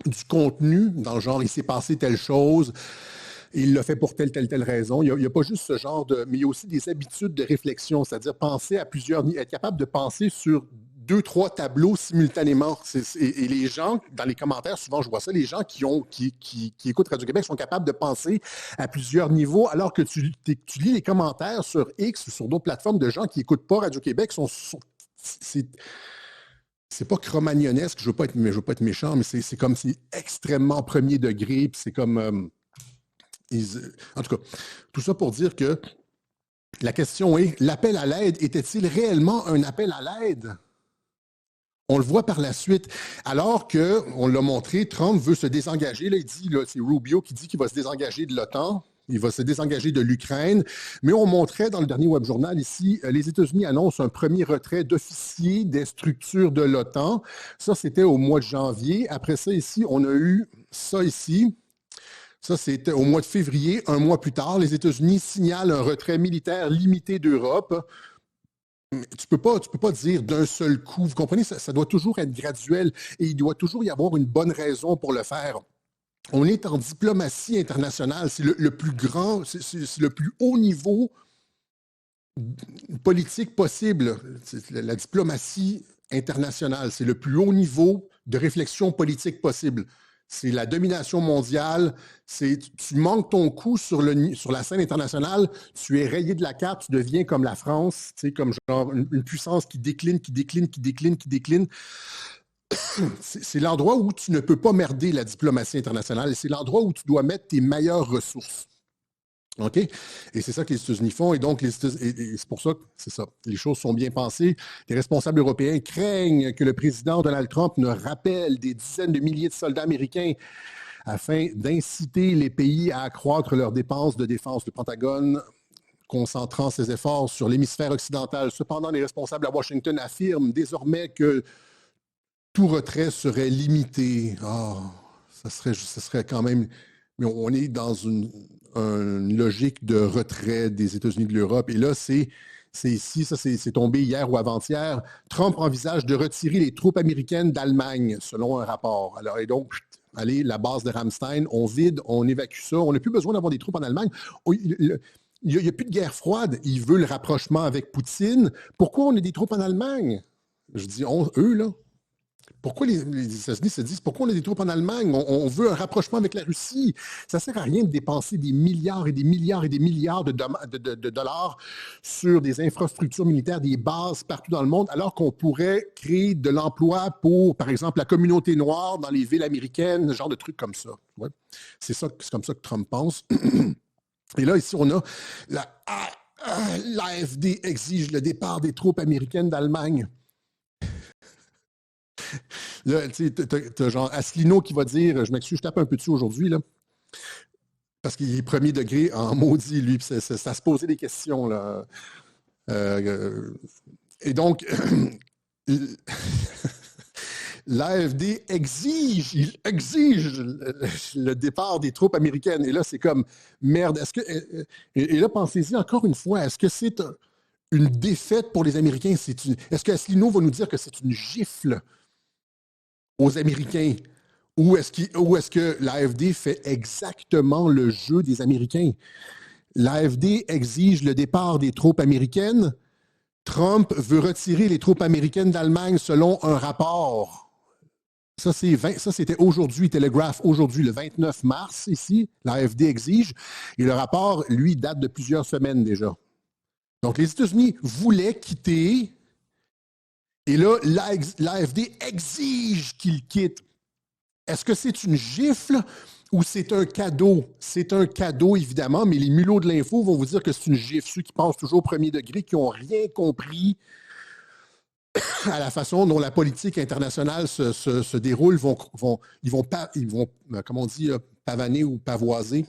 du contenu dans le genre « il s'est passé telle chose », il l'a fait pour telle raison. Il n'y a pas juste ce genre de... Mais il y a aussi des habitudes de réflexion, c'est-à-dire penser à plusieurs... être capable de penser sur 2-3 tableaux simultanément. Et les gens, dans les commentaires, souvent je vois ça, les gens qui écoutent Radio-Québec sont capables de penser à plusieurs niveaux, alors que tu lis les commentaires sur X ou sur d'autres plateformes de gens qui n'écoutent pas Radio-Québec, c'est pas cromagnonesque, je veux pas être méchant, mais c'est comme c'est extrêmement premier degré, puis c'est comme... en tout cas, tout ça pour dire que la question est, l'appel à l'aide était-il réellement un appel à l'aide? On le voit par la suite. Alors qu'on l'a montré, Trump veut se désengager. Là, il dit, là, c'est Rubio qui dit qu'il va se désengager de l'OTAN. Il va se désengager de l'Ukraine. Mais on montrait dans le dernier web journal ici, les États-Unis annoncent un premier retrait d'officiers des structures de l'OTAN. Ça, c'était au mois de janvier. Après ça, ici, on a eu ça ici. Ça, c'était au mois de février. Un mois plus tard, les États-Unis signalent un retrait militaire limité d'Europe. Tu peux pas dire d'un seul coup. Vous comprenez, ça doit toujours être graduel et il doit toujours y avoir une bonne raison pour le faire. On est en diplomatie internationale. C'est le plus grand, c'est le plus haut niveau politique possible. La diplomatie internationale, c'est le plus haut niveau de réflexion politique possible. C'est la domination mondiale. Tu manques ton coup sur la scène internationale, tu es rayé de la carte, tu deviens comme la France, comme genre une puissance qui décline, qui décline, qui décline, qui décline. C'est l'endroit où tu ne peux pas merder la diplomatie internationale. C'est l'endroit où tu dois mettre tes meilleures ressources. OK? Et c'est ça que les États-Unis font. Et donc, c'est pour ça que c'est ça. Les choses sont bien pensées. Les responsables européens craignent que le président Donald Trump ne rappelle des dizaines de milliers de soldats américains afin d'inciter les pays à accroître leurs dépenses de défense. Le Pentagone concentrant ses efforts sur l'hémisphère occidental. Cependant, les responsables à Washington affirment désormais que tout retrait serait limité. Ça serait quand même... Mais on est dans une logique de retrait des États-Unis de l'Europe. Et là, c'est ici, ça c'est tombé hier ou avant-hier. Trump envisage de retirer les troupes américaines d'Allemagne, selon un rapport. Alors, et donc, allez, la base de Ramstein, on vide, on évacue ça. On n'a plus besoin d'avoir des troupes en Allemagne. Il n'y a plus de guerre froide. Il veut le rapprochement avec Poutine. Pourquoi on a des troupes en Allemagne? Je dis, eux, là. Pourquoi les États-Unis se disent, pourquoi on a des troupes en Allemagne? On veut un rapprochement avec la Russie. Ça ne sert à rien de dépenser des milliards et des milliards et des milliards de dollars sur des infrastructures militaires, des bases partout dans le monde, alors qu'on pourrait créer de l'emploi pour, par exemple, la communauté noire dans les villes américaines, ce genre de trucs comme ça. Ouais. C'est comme ça que Trump pense. Et là, ici, on a l'AfD exige le départ des troupes américaines d'Allemagne. Là, tu sais, t'as genre Asselineau qui va dire, je m'excuse, je tape un peu dessus aujourd'hui, là, parce qu'il est premier degré en maudit, lui, puis ça se posait des questions, là. Et donc, l'AfD exige le départ des troupes américaines. Et là, c'est comme, merde, et là, pensez-y encore une fois, est-ce que c'est une défaite pour les Américains? Est-ce que Asselineau va nous dire que c'est une gifle aux Américains? Ou est-ce que l'AfD fait exactement le jeu des Américains? L'AfD exige le départ des troupes américaines. Trump veut retirer les troupes américaines d'Allemagne selon un rapport. Ça, c'était aujourd'hui, Telegraph, aujourd'hui, le 29 mars, ici, l'AfD exige. Et le rapport, lui, date de plusieurs semaines déjà. Donc, les États-Unis voulaient quitter. Et là, l'AfD exige qu'il quitte. Est-ce que c'est une gifle ou c'est un cadeau? C'est un cadeau, évidemment, mais les mulots de l'info vont vous dire que c'est une gifle. Ceux qui pensent toujours au premier degré, qui n'ont rien compris à la façon dont la politique internationale se déroule, ils vont comment on dit, pavaner ou pavoiser.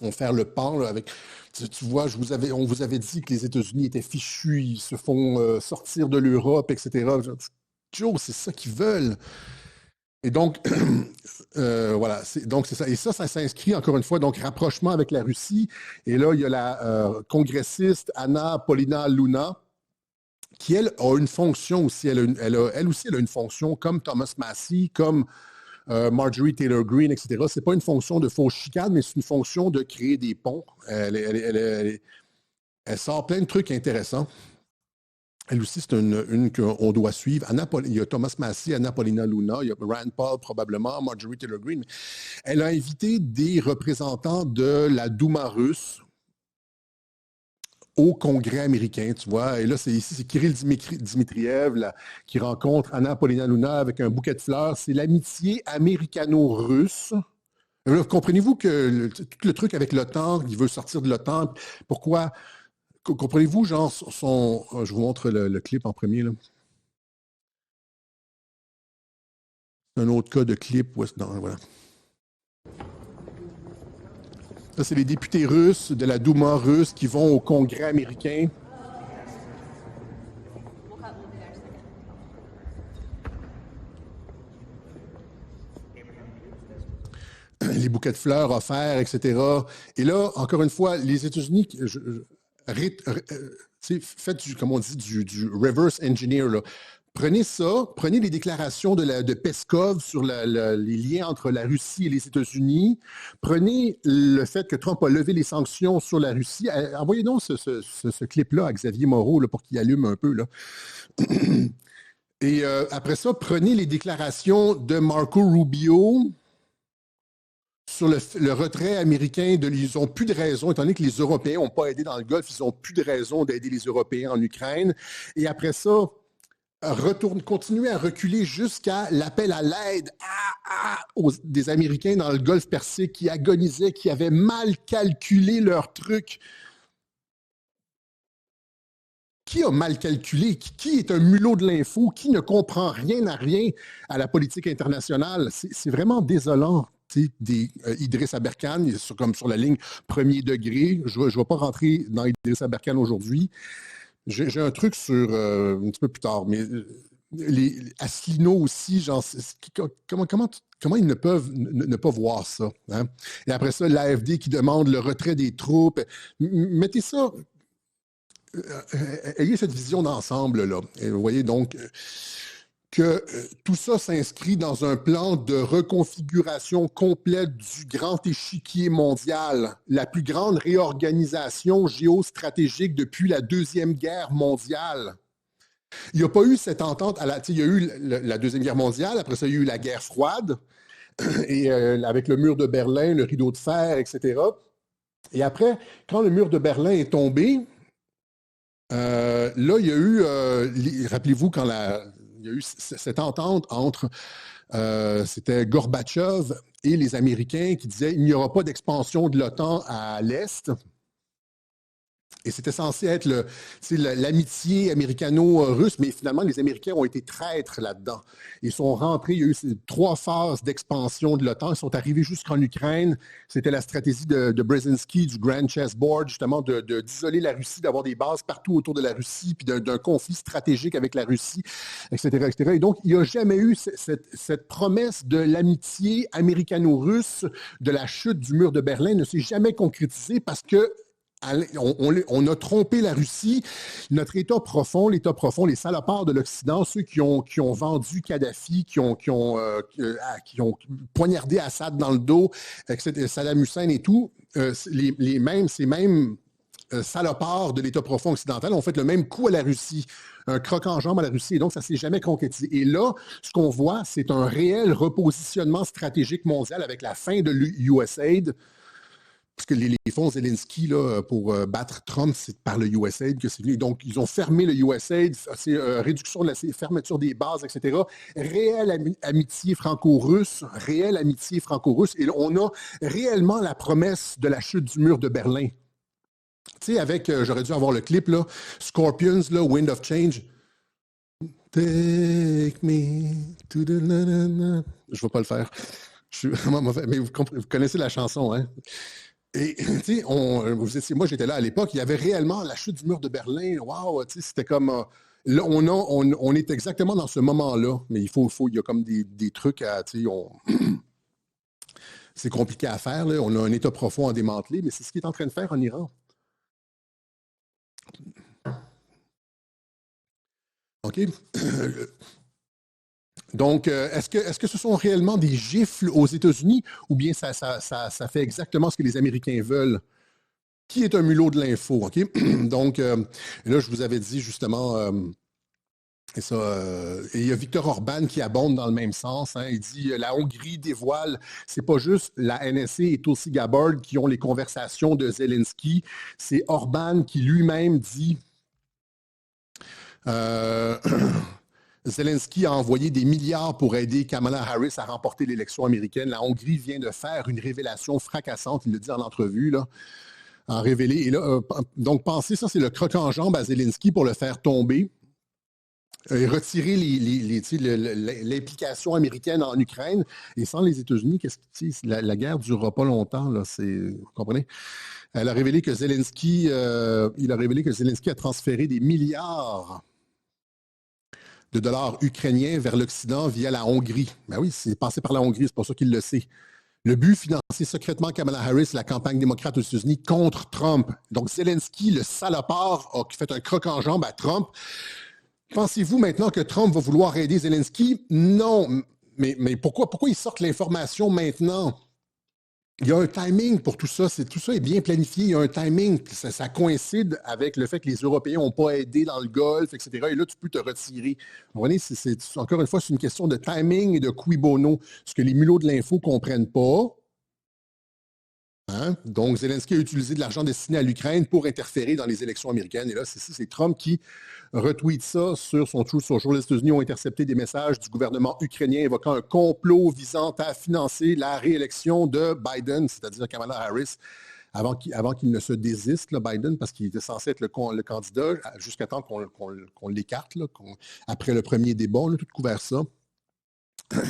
On va faire le pan là, avec... Tu vois, on vous avait dit que les États-Unis étaient fichus, ils se font sortir de l'Europe, etc. Joe, c'est ça qu'ils veulent. Et donc, voilà, donc c'est ça. Et ça s'inscrit encore une fois, donc rapprochement avec la Russie. Et là, il y a la congressiste Anna Polina-Luna, qui, elle, a une fonction aussi. Elle aussi, elle a une fonction comme Thomas Massie, comme Marjorie Taylor Greene, etc. Ce n'est pas une fonction de fausse chicane, mais c'est une fonction de créer des ponts. Elle sort plein de trucs intéressants. Elle aussi, c'est une qu'on doit suivre. Il y a Thomas Massie, Anna Polina-Luna, il y a Rand Paul probablement, Marjorie Taylor Greene. Elle a invité des représentants de la Douma russe au Congrès américain, tu vois. Et là, c'est Kirill Dmitriev qui rencontre Anna Polina-Luna avec un bouquet de fleurs. C'est l'amitié américano-russe. Comprenez-vous que tout le truc avec l'OTAN, il veut sortir de l'OTAN, pourquoi... Comprenez-vous, genre, je vous montre le clip en premier, là. Un autre cas de clip. Voilà. Ça, c'est les députés russes de la Douma russe qui vont au Congrès américain. Les bouquets de fleurs offerts, etc. Et là, encore une fois, les États-Unis... faites comme on dit, du reverse engineer, là. Prenez ça, prenez les déclarations de Peskov sur les liens entre la Russie et les États-Unis. Prenez le fait que Trump a levé les sanctions sur la Russie. Envoyez donc ce clip-là à Xavier Moreau là, pour qu'il allume un peu. Là. Et après ça, prenez les déclarations de Marco Rubio sur le retrait américain. Ils n'ont plus de raison, étant donné que les Européens n'ont pas aidé dans le Golfe, ils n'ont plus de raison d'aider les Européens en Ukraine. Et après ça, continuer à reculer jusqu'à l'appel à l'aide des Américains dans le Golfe Persique qui agonisaient, qui avaient mal calculé leur truc. Qui a mal calculé? Qui est un mulot de l'info? Qui ne comprend rien à rien à la politique internationale? C'est vraiment désolant. Idriss Aberkane, comme sur la ligne premier degré. Je ne vais pas rentrer dans Idriss Aberkane aujourd'hui. J'ai un truc sur un petit peu plus tard, mais les Asselineau aussi, genre, comment ils ne peuvent ne pas voir ça? Hein? Et après ça, l'AFD qui demande le retrait des troupes. Mettez ça, ayez cette vision d'ensemble, là. Et vous voyez donc que tout ça s'inscrit dans un plan de reconfiguration complète du grand échiquier mondial, la plus grande réorganisation géostratégique depuis la Deuxième Guerre mondiale. Il n'y a pas eu cette entente, il y a eu la Deuxième Guerre mondiale, après ça, il y a eu la guerre froide, et avec le mur de Berlin, le rideau de fer, etc. Et après, quand le mur de Berlin est tombé, là, il y a eu, rappelez-vous, il y a eu cette entente entre, c'était Gorbatchev et les Américains qui disaient il n'y aura pas d'expansion de l'OTAN à l'Est. Et c'était censé être l'amitié américano-russe, mais finalement, les Américains ont été traîtres là-dedans. Ils sont rentrés, il y a eu 3 phases d'expansion de l'OTAN. Ils sont arrivés jusqu'en Ukraine. C'était la stratégie de Brzezinski, du Grand Chessboard, justement, d'isoler la Russie, d'avoir des bases partout autour de la Russie, puis d'un conflit stratégique avec la Russie, etc., etc. Et donc, il n'y a jamais eu cette promesse de l'amitié américano-russe, de la chute du mur de Berlin, ne s'est jamais concrétisée parce que on a trompé la Russie. Notre État profond, les salopards de l'Occident, ceux qui ont vendu Kadhafi, qui ont poignardé Assad dans le dos, etc., Saddam Hussein et tout, ces mêmes salopards de l'État profond occidental ont fait le même coup à la Russie, un croc en jambe à la Russie, et donc ça ne s'est jamais concrétisé. Et là, ce qu'on voit, c'est un réel repositionnement stratégique mondial avec la fin de l'USAID. Parce que les fonds Zelensky là, pour battre Trump, c'est par le USAID que c'est venu. Donc, ils ont fermé le USAID, c'est réduction de la fermeture des bases, etc. Réelle amitié franco-russe, Et on a réellement la promesse de la chute du mur de Berlin. Tu sais, avec, j'aurais dû avoir le clip, là, Scorpions, là, Wind of Change. Take me to the... Je ne vais pas le faire. Je suis vraiment mauvais. Mais vous connaissez la chanson, hein? Et, tu sais, moi, j'étais là à l'époque, il y avait réellement la chute du mur de Berlin. Waouh, tu sais, c'était comme... là, on est exactement dans ce moment-là, mais il y a comme des trucs à... Tu sais, c'est compliqué à faire, là. On a un État profond à démanteler, mais c'est ce qu'il est en train de faire en Iran. OK? Donc, est-ce que ce sont réellement des gifles aux États-Unis ou bien ça fait exactement ce que les Américains veulent? Qui est un mulot de l'info? OK? Donc, là, je vous avais dit justement, et il y a Viktor Orban qui abonde dans le même sens. Hein, il dit la Hongrie dévoile, c'est pas juste la NSA et Tulsi Gabbard qui ont les conversations de Zelensky, c'est Orban qui lui-même dit... Zelensky a envoyé des milliards pour aider Kamala Harris à remporter l'élection américaine. La Hongrie vient de faire une révélation fracassante, il le dit en entrevue, là, en révélé. Et là, donc, pensez, ça, c'est le croc en jambe à Zelensky pour le faire tomber et retirer l'implication américaine en Ukraine. Et sans les États-Unis, la guerre ne durera pas longtemps, là, vous comprenez? Il a révélé que Zelensky a transféré des milliards de dollars ukrainiens vers l'Occident via la Hongrie. Ben oui, c'est passé par la Hongrie, c'est pour ça qu'il le sait. Le but, financer secrètement Kamala Harris, la campagne démocrate aux États-Unis contre Trump. Donc, Zelensky, le salopard, a fait un croc en jambe à Trump. Pensez-vous maintenant que Trump va vouloir aider Zelensky? Non. Mais pourquoi ils sortent l'information maintenant? Il y a un timing pour tout ça. Tout ça est bien planifié. Il y a un timing. Ça coïncide avec le fait que les Européens n'ont pas aidé dans le Golfe, etc. Et là, tu peux te retirer. Vous voyez, encore une fois, c'est une question de timing et de cui bono. Ce que les mulots de l'info ne comprennent pas. Hein? Donc, Zelensky a utilisé de l'argent destiné à l'Ukraine pour interférer dans les élections américaines. Et là, c'est Trump qui retweet ça sur son Truth Social. Les États-Unis ont intercepté des messages du gouvernement ukrainien évoquant un complot visant à financer la réélection de Biden, c'est-à-dire Kamala Harris, avant qu'il ne se désiste, là, Biden, parce qu'il était censé être le candidat jusqu'à temps qu'on l'écarte, là, après le premier débat, on a tout couvert ça.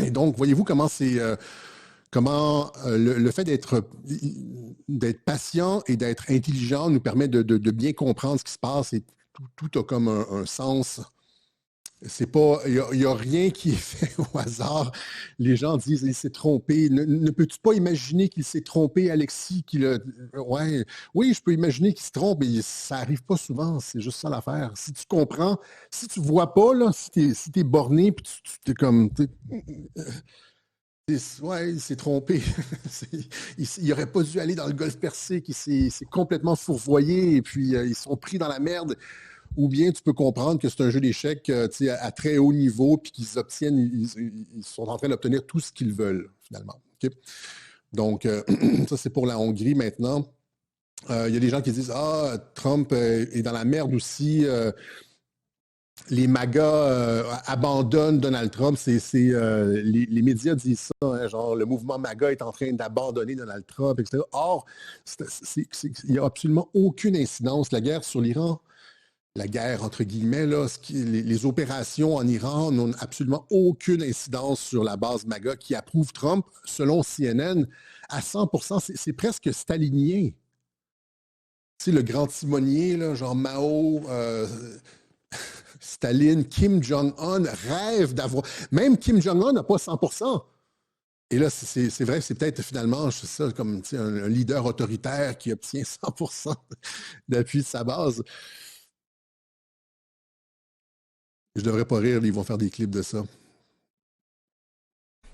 Et donc, voyez-vous comment c'est... le fait d'être patient et d'être intelligent nous permet de bien comprendre ce qui se passe et tout a comme un sens. C'est pas, il n'y a rien qui est fait au hasard. Les gens disent il s'est trompé. Ne peux-tu pas imaginer qu'il s'est trompé, Alexis? Ouais, oui, je peux imaginer qu'il se trompe, mais ça n'arrive pas souvent. C'est juste ça l'affaire. Si tu comprends, si tu ne vois pas, là, si tu es borné, puis tu es comme. Ouais, il s'est trompé. Il n'aurait pas dû aller dans le golfe Persique. Il s'est complètement fourvoyé et puis ils sont pris dans la merde. Ou bien tu peux comprendre que c'est un jeu d'échecs à très haut niveau puis qu'ils obtiennent, ils sont en train d'obtenir tout ce qu'ils veulent, finalement. Okay? Donc, ça, c'est pour la Hongrie maintenant. Il y a des gens qui disent Trump est dans la merde aussi. Les MAGA abandonnent Donald Trump. Les médias disent ça, hein, genre le mouvement MAGA est en train d'abandonner Donald Trump, etc. Or, il n'y a absolument aucune incidence. La guerre sur l'Iran, la guerre entre guillemets, là, les opérations en Iran n'ont absolument aucune incidence sur la base MAGA qui approuve Trump, selon CNN, à 100%. C'est presque stalinien. Tu sais, le grand timonier, là, genre Mao... Staline, Kim Jong-un rêve d'avoir... Même Kim Jong-un n'a pas 100%. Et là, c'est vrai, c'est peut-être finalement, je sais ça, comme un leader autoritaire qui obtient 100% d'appui de sa base. Je devrais pas rire, ils vont faire des clips de ça.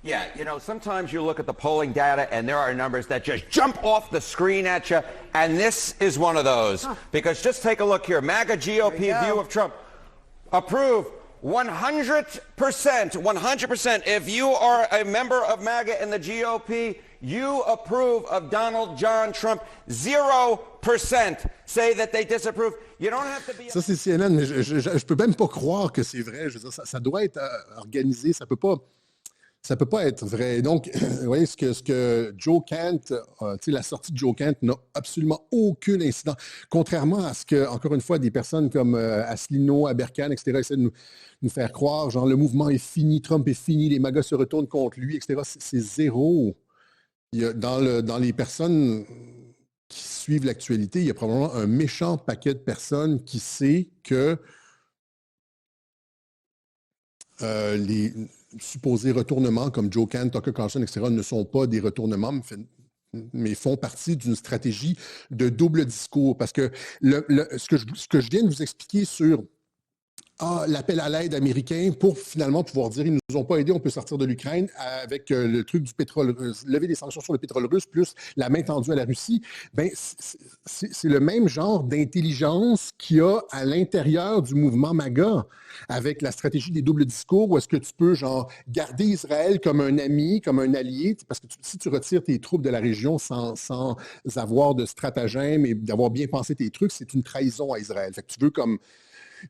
Yeah, you know, sometimes you look at the polling data and there are numbers that just jump off the screen at you, and this is one of those. Because just take a look here. MAGA GOP view of Trump. Approve 100%, 100%. If you are a member of MAGA and the GOP, you approve of Donald John Trump. 0% say that they disapprove. You don't have to be... Ça, c'est CNN, mais je peux même pas croire que c'est vrai. Je veux dire, ça doit être organisé. Ça peut pas être vrai. Donc, vous voyez, ce que Joe Kent, la sortie de Joe Kent n'a absolument aucun incident. Contrairement à ce que, encore une fois, des personnes comme Asselineau, Aberkan, etc., essaient de nous faire croire, genre, le mouvement est fini, Trump est fini, les MAGA se retournent contre lui, etc. C'est zéro. Dans les personnes qui suivent l'actualité, il y a probablement un méchant paquet de personnes qui sait que les supposés retournements comme Joe Kent, Tucker Carlson, etc., ne sont pas des retournements, mais font partie d'une stratégie de double discours. Parce que ce que je viens de vous expliquer sur l'appel à l'aide américain pour finalement pouvoir dire ils ne nous ont pas aidés, on peut sortir de l'Ukraine avec le truc du pétrole, lever des sanctions sur le pétrole russe, plus la main tendue à la Russie, ben, c'est le même genre d'intelligence qu'il y a à l'intérieur du mouvement MAGA, avec la stratégie des doubles discours, où est-ce que tu peux genre garder Israël comme un ami, comme un allié, parce que si tu retires tes troupes de la région sans avoir de stratagème et d'avoir bien pensé tes trucs, c'est une trahison à Israël. Fait que tu veux comme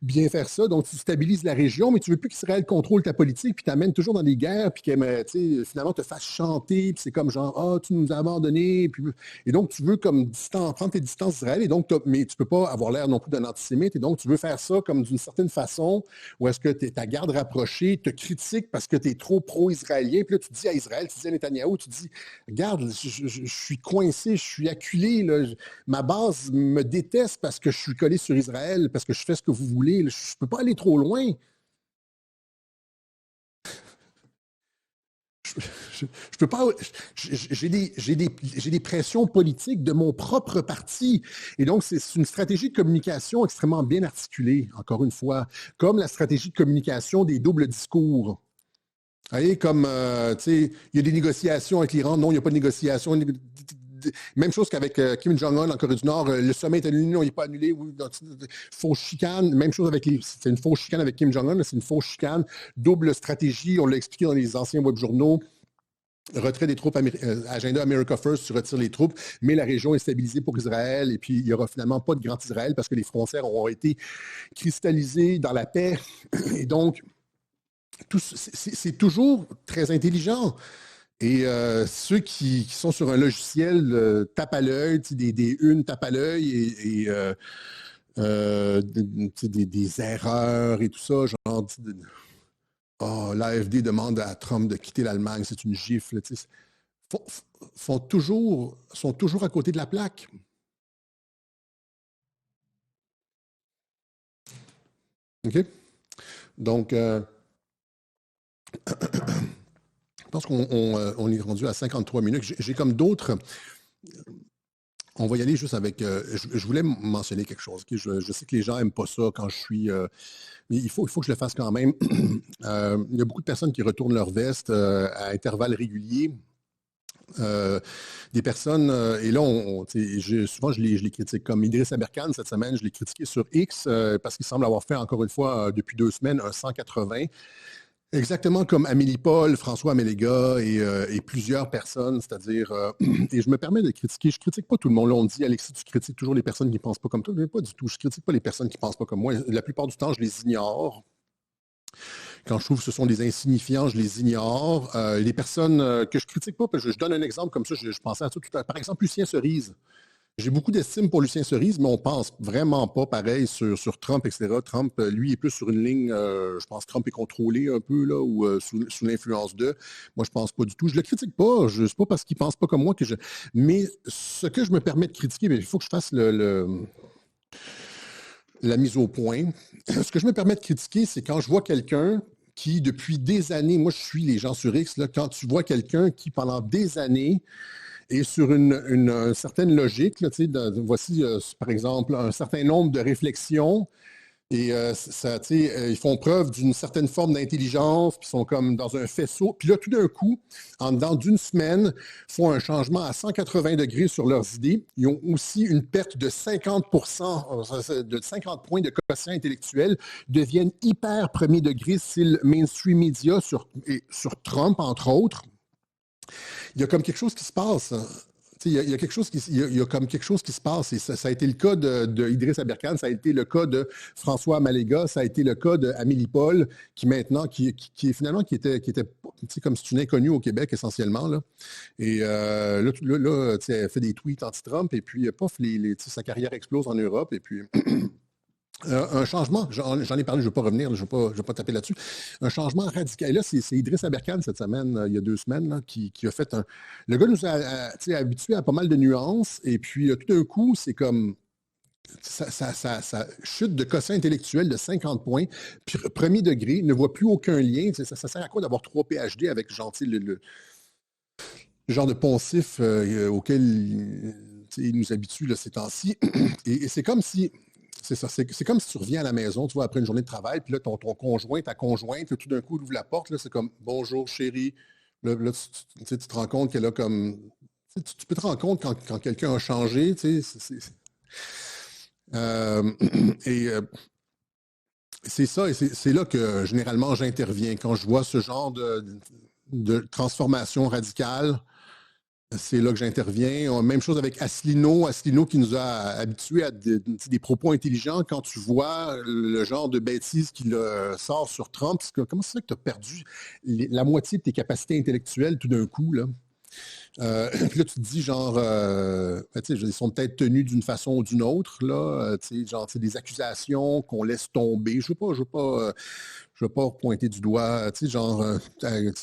bien faire ça. Donc, tu stabilises la région, mais tu ne veux plus qu'Israël contrôle ta politique, puis t'amènes toujours dans des guerres, puis qu'elle, finalement, te fasse chanter, puis c'est comme genre, tu nous as abandonnés. Et donc, tu veux comme prendre tes distances d'Israël, et donc, mais tu ne peux pas avoir l'air non plus d'un antisémite, et donc, tu veux faire ça comme d'une certaine façon, où est-ce que ta garde rapprochée te critique parce que tu es trop pro-israélien, puis là, tu dis à Israël, tu dis à Netanyahou, tu dis, regarde, je suis coincé, je suis acculé, là, ma base me déteste parce que je suis collé sur Israël, parce que je fais ce que vous voulez. Je ne peux pas aller trop loin. je peux pas. J'ai des pressions politiques de mon propre parti. Et donc, c'est une stratégie de communication extrêmement bien articulée, encore une fois, comme la stratégie de communication des doubles discours. Vous voyez, comme, tu sais, il y a des négociations avec l'Iran. Non, il n'y a pas de négociation. Même chose qu'avec Kim Jong-un en Corée du Nord. Le sommet est annulé, non, il n'est pas annulé. Oui, fausse chicane. Même chose avec c'est une fausse chicane avec Kim Jong-un, c'est une fausse chicane. Double stratégie, on l'a expliqué dans les anciens web journaux. Retrait des troupes, agenda America First, tu retires les troupes, mais la région est stabilisée pour Israël et puis il n'y aura finalement pas de Grand Israël parce que les frontières auront été cristallisées dans la paix. Et donc, c'est toujours très intelligent. Et ceux qui sont sur un logiciel tapent à l'œil, des unes tapent à l'œil et des erreurs et tout ça, genre l'AfD demande à Trump de quitter l'Allemagne, c'est une gifle. Sont toujours à côté de la plaque. OK? Donc, je pense qu'on est rendu à 53 minutes. J'ai comme d'autres. On va y aller juste avec. Je voulais mentionner quelque chose. Okay? Je sais que les gens n'aiment pas ça quand je suis. Mais il faut que je le fasse quand même. Il y a beaucoup de personnes qui retournent leur veste à intervalles réguliers. Des personnes, et là, souvent je les critique, comme Idriss Aberkane cette semaine, je l'ai critiqué sur X parce qu'il semble avoir fait encore une fois depuis 2 semaines un 180. Exactement comme Amélie Paul, François Améléga et plusieurs personnes, c'est-à-dire, et je me permets de critiquer, je critique pas tout le monde. Là, on dit, Alexis, tu critiques toujours les personnes qui ne pensent pas comme toi, mais pas du tout. Je critique pas les personnes qui ne pensent pas comme moi. La plupart du temps, je les ignore. Quand je trouve que ce sont des insignifiants, je les ignore. Les personnes que je critique pas, je donne un exemple comme ça, je pensais à ça tout à l'heure. Par exemple, Lucien Cerise. J'ai beaucoup d'estime pour Lucien Cerise, mais on pense vraiment pas pareil sur Trump, etc. Trump, lui, est plus sur une ligne, je pense que Trump est contrôlé un peu, là, ou sous l'influence d'eux. Moi, je pense pas du tout. Je le critique pas, c'est pas parce qu'il pense pas comme moi que je... Mais ce que je me permets de critiquer, il faut que je fasse la mise au point. Ce que je me permets de critiquer, c'est quand je vois quelqu'un qui, depuis des années, moi, je suis les gens sur X, là, quand tu vois quelqu'un qui, pendant des années, et sur une certaine logique, là, voici par exemple un certain nombre de réflexions et ils font preuve d'une certaine forme d'intelligence, puis sont comme dans un faisceau. Puis là, tout d'un coup, en dedans d'une semaine, font un changement à 180 degrés sur leurs idées. Ils ont aussi une perte de 50%, de 50 points de quotient intellectuel, deviennent hyper premier degré, style mainstream media sur Trump, entre autres. Il y a comme quelque chose qui se passe. Il y a comme quelque chose qui se passe. Et ça a été le cas de Idriss Aberkane, ça a été le cas de François Améléga, ça a été le cas d'Amélie Paul, qui maintenant, qui était comme c'est une inconnue au Québec essentiellement. Là. Et là, elle fait des tweets anti-Trump, et puis, pof, sa carrière explose en Europe, et puis... un changement, j'en ai parlé, je ne vais pas revenir, je ne vais pas taper là-dessus. Un changement radical. Et là, c'est Idriss Aberkane cette semaine, il y a 2 semaines, là, qui a fait un. Le gars nous a habitués à pas mal de nuances, et puis tout d'un coup, c'est comme. Ça chute de quotient intellectuel de 50 points, puis premier degré, ne voit plus aucun lien. Ça sert à quoi d'avoir 3 PhD avec le genre de poncif auquel il nous habitue là, ces temps-ci. Et c'est comme si. C'est ça, c'est comme si tu reviens à la maison, tu vois, après une journée de travail, puis là, ton conjoint, ta conjointe, là, tout d'un coup, il ouvre la porte, là, c'est comme « Bonjour, chérie ». Là, tu te rends compte qu'elle a comme... Tu peux te rendre compte quand quelqu'un a changé, tu sais. C'est ça, et c'est là que, généralement, j'interviens. Quand je vois ce genre de transformation radicale, c'est là que j'interviens. Même chose avec Asselineau qui nous a habitués à des propos intelligents. Quand tu vois le genre de bêtises qu'il sort sur Trump, comment c'est ça que tu as perdu la moitié de tes capacités intellectuelles tout d'un coup, là? Puis là, tu te dis, genre, ils sont peut-être tenus d'une façon ou d'une autre, là, genre, c'est des accusations qu'on laisse tomber. Je veux pas pointer du doigt, genre,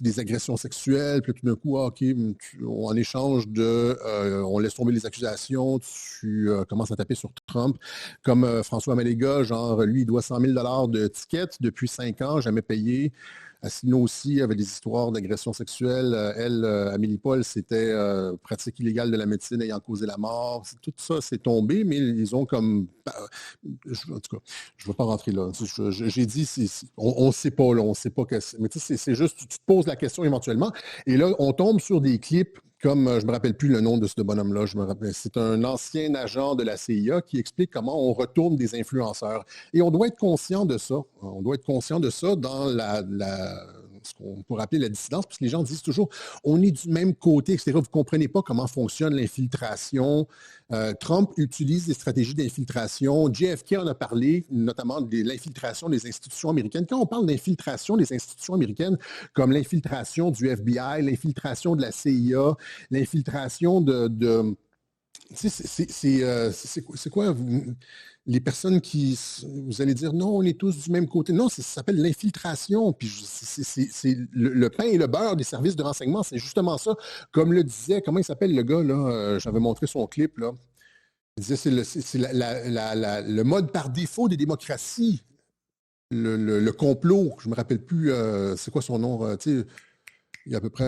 des agressions sexuelles, puis tout d'un coup, OK, en échange on laisse tomber les accusations, tu commences à taper sur Trump. Comme François Maléga, genre, lui, il doit 100 000 de tickets depuis 5 ans, jamais payé. Asselineau aussi avait des histoires d'agression sexuelle. Elle, Amélie Paul, c'était pratique illégale de la médecine ayant causé la mort. Tout ça, c'est tombé, mais ils ont comme... En tout cas, je ne veux pas rentrer là. J'ai dit, on ne sait pas, là, on ne sait pas que c'est. Mais tu sais, c'est juste, tu te poses la question éventuellement. Et là, on tombe sur des clips comme, je ne me rappelle plus le nom de ce bonhomme-là, c'est un ancien agent de la CIA qui explique comment on retourne des influenceurs. Et on doit être conscient de ça. On doit être conscient de ça dans ce qu'on pourrait appeler la dissidence, parce que les gens disent toujours, on est du même côté, etc. Vous ne comprenez pas comment fonctionne l'infiltration. Trump utilise des stratégies d'infiltration. JFK en a parlé, notamment de l'infiltration des institutions américaines. Quand on parle d'infiltration des institutions américaines, comme l'infiltration du FBI, l'infiltration de la CIA, l'infiltration de c'est quoi les personnes qui, vous allez dire, non, on est tous du même côté. Non, ça s'appelle l'infiltration. Puis c'est le pain et le beurre des services de renseignement. C'est justement ça. Comme le disait, comment il s'appelle le gars, là? J'avais montré son clip, là. Il disait, c'est le mode par défaut des démocraties. Le complot, je ne me rappelle plus, c'est quoi son nom? Il y a à peu près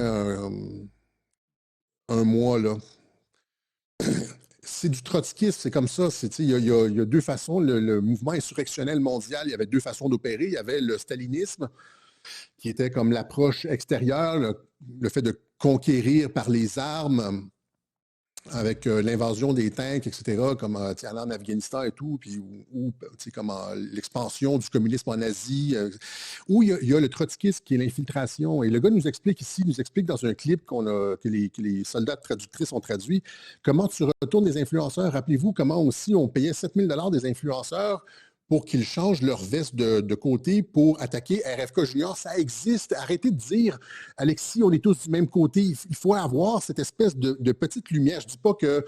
un mois, là. C'est du trotskisme, c'est comme ça. Il y a deux façons. Le mouvement insurrectionnel mondial, il y avait deux façons d'opérer. Il y avait le stalinisme, qui était comme l'approche extérieure, le fait de conquérir par les armes, avec l'invasion des tanks, etc., comme aller en Afghanistan et tout, puis ou comme l'expansion du communisme en Asie, où il y a le trotskisme qui est l'infiltration. Et le gars nous explique dans un clip que les soldats traductrices ont traduit, comment tu retournes des influenceurs. Rappelez-vous comment aussi on payait 7 000 des influenceurs pour qu'ils changent leur veste de côté pour attaquer RFK Junior. Ça existe. Arrêtez de dire, Alexis, on est tous du même côté. Il faut avoir cette espèce de petite lumière. Je ne dis pas que